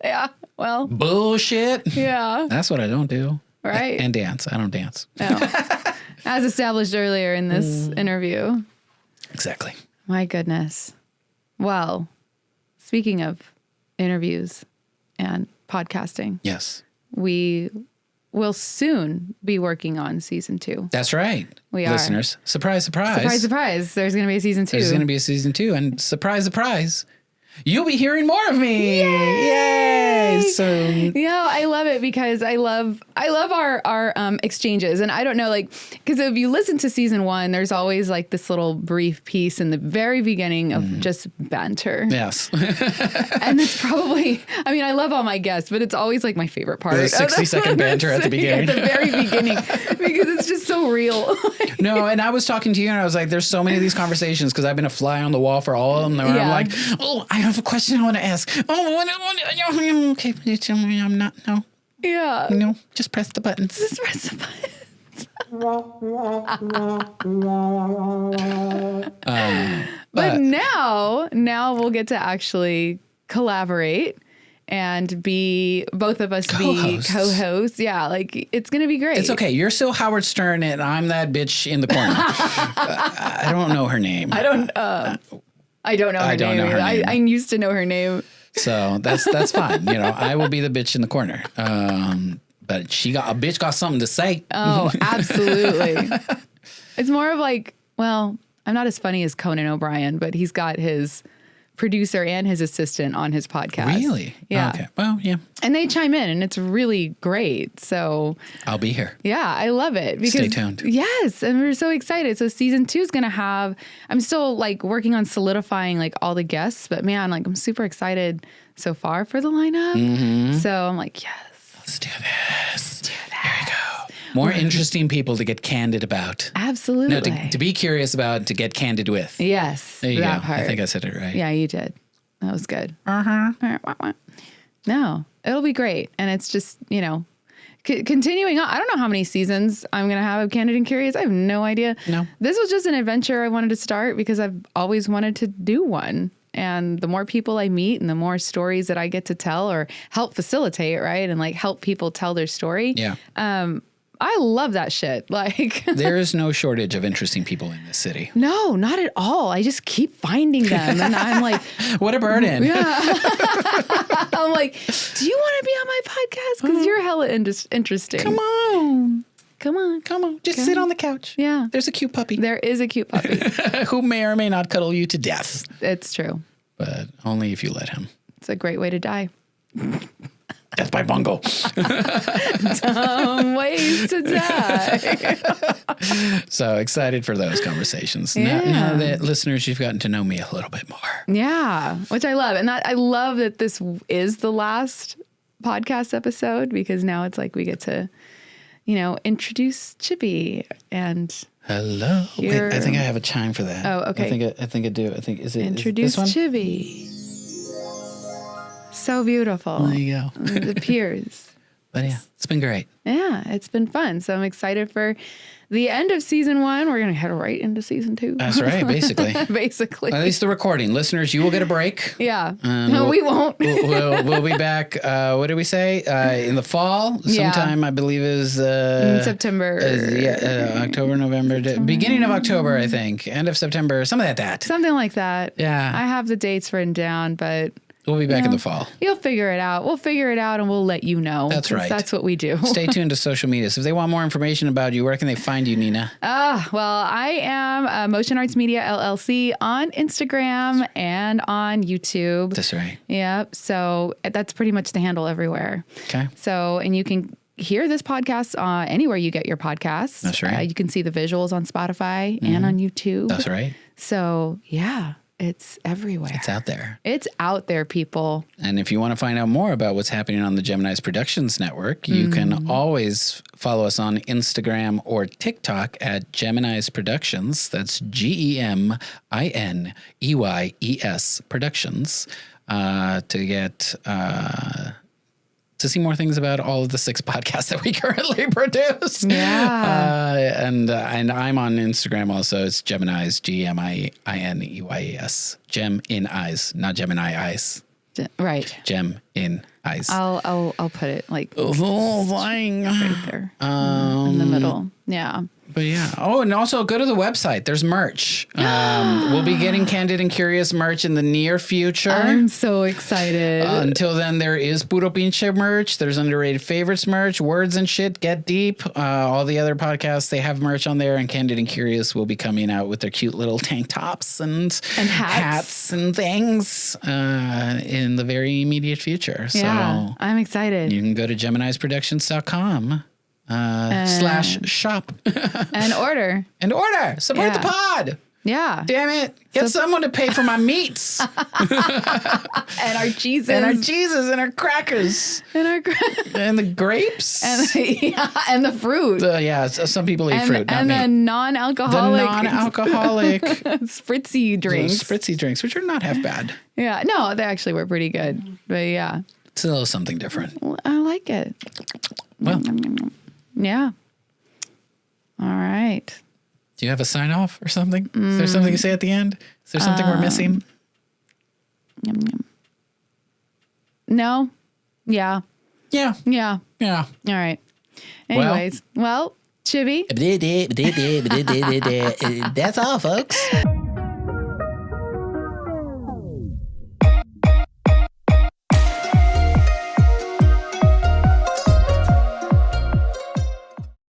Yeah. Well, bullshit." yeah. That's what I don't do. Right. And dance. I don't dance. No. As established earlier in this interview. Exactly. My goodness. Well, speaking of interviews and podcasting, Yes. we will soon be working on season 2. That's right. We are. Listeners. Surprise, surprise. Surprise, surprise. There's going to be a season 2. There's going to be a season 2. And surprise, surprise. you'll be hearing more of me. Yay! Soon. Yeah, I love it because I love our exchanges, and I don't know, like, because if you listen to season 1, there's always like this little brief piece in the very beginning of just banter. Yes. And it's probably, I mean, I love all my guests, but it's always like my favorite part. The 60-second banter at the beginning. At the very beginning, because it's just so real. No, and I was talking to you, and I was like, there's so many of these conversations because I've been a fly on the wall for all of them. And I'm like, oh, I have a question I want to ask. Oh, okay, please tell me I'm not. No. Yeah. No, just press the buttons. Just press the buttons. But now we'll get to actually collaborate and be both of us be co-hosts. Yeah, like it's gonna be great. It's okay. You're still Howard Stern, and I'm that bitch in the corner. I don't know her name. I don't know her name. I used to know her name. So that's fine. You know, I will be the bitch in the corner. But a bitch got something to say. Oh, absolutely. It's more of like, well, I'm not as funny as Conan O'Brien, but he's got his producer and his assistant on his podcast. Really? Yeah. Okay. Well, yeah. And they chime in, and it's really great. So I'll be here. Yeah, I love it. Because, stay tuned. Yes, and we're so excited. So season 2 is going to have, I'm still like working on solidifying like all the guests, but man, like I'm super excited so far for the lineup. Mm-hmm. So I'm like, yes. Let's do this. Here we go. More interesting people to get candid about. Absolutely. No, to be curious about, to get candid with. Yes. There you that go. part. I think I said it right. Yeah, you did. That was good. Uh-huh. All right. No, it'll be great. And it's just, you know, continuing on. I don't know how many seasons I'm going to have of Candid and Curious. I have no idea. No. This was just an adventure I wanted to start because I've always wanted to do one. And the more people I meet and the more stories that I get to tell or help facilitate, right? And like help people tell their story. Yeah. I love that shit. Like there is no shortage of interesting people in this city. No, not at all. I just keep finding them. And I'm like, what a burden. Yeah. I'm like, do you want to be on my podcast? Because you're hella interesting. Come on. Just sit on the couch. Yeah. There's a cute puppy. There is a cute puppy. Who may or may not cuddle you to death. It's true. But only if you let him. It's a great way to die. Death by bungle. Dumb ways to die. So excited for those conversations. Yeah. Now that listeners, you've gotten to know me a little bit more. Yeah, which I love. And I love that this is the last podcast episode because now it's like we get to, you know, introduce Chibbi and hello. Wait, I think I have a chime for that. Oh, okay. I think I do. I think is it introduce is this one? Chibbi. So beautiful. There you go. It appears. But yeah, it's been great. Yeah, it's been fun. So I'm excited for the end of season 1. We're going to head right into season 2. That's right, basically. Basically. At least the recording. Listeners, you will get a break. Yeah. No, we won't. We'll be back, what did we say? In the fall? Sometime, I believe, is... in September. October, November. Beginning of October, I think. End of September. Something like that. Something like that. Yeah. I have the dates written down, but... We'll be back in the fall. You'll figure it out. We'll figure it out and we'll let you know. That's right. That's what we do. Stay tuned to social media. So if they want more information about you, where can they find you, Nina? Well, I am Motion Arts Media LLC on Instagram and on YouTube. That's right. Yep. So that's pretty much the handle everywhere. Okay. So, and you can hear this podcast anywhere you get your podcasts. That's right. You can see the visuals on Spotify and on YouTube. That's right. So, yeah. It's everywhere. It's out there. It's out there, people. And if you want to find out more about what's happening on the Gemineyes Productions Network, you can always follow us on Instagram or TikTok at Gemineyes Productions. That's Gemineyes Productions to get... to see more things about all of the 6 podcasts that we currently produce. Yeah. And I'm on Instagram also. It's Gemineyes, Gemineyes. Gem in eyes, not Gemini eyes. Right. Gem in eyes. I'll put it like right right there in the middle. Yeah. But yeah. Oh, and also go to the website. There's merch. We'll be getting Candid and Curious merch in the near future. I'm so excited. Until then, there is Puro Pinche merch. There's Underrated Favorites merch. Words and Shit, Get Deep. All the other podcasts, they have merch on there. And Candid and Curious will be coming out with their cute little tank tops and hats and things in the very immediate future. Yeah, so I'm excited. you can go to GeminisProductions.com. /shop and order support the pod. Yeah, damn it, get someone to pay for my meats and our cheeses and our crackers and the grapes and the fruit. Some people eat fruit, and the non-alcoholic spritzy drinks, which are not half bad. Yeah, no, they actually were pretty good, but yeah, it's a little something different. I like it. Well, yeah. All right. Do you have a sign off or something? Is there something you say at the end? Is there something we're missing? No. Yeah. Yeah. Yeah. Yeah. All right. Anyways, well Chibbi. That's all, folks.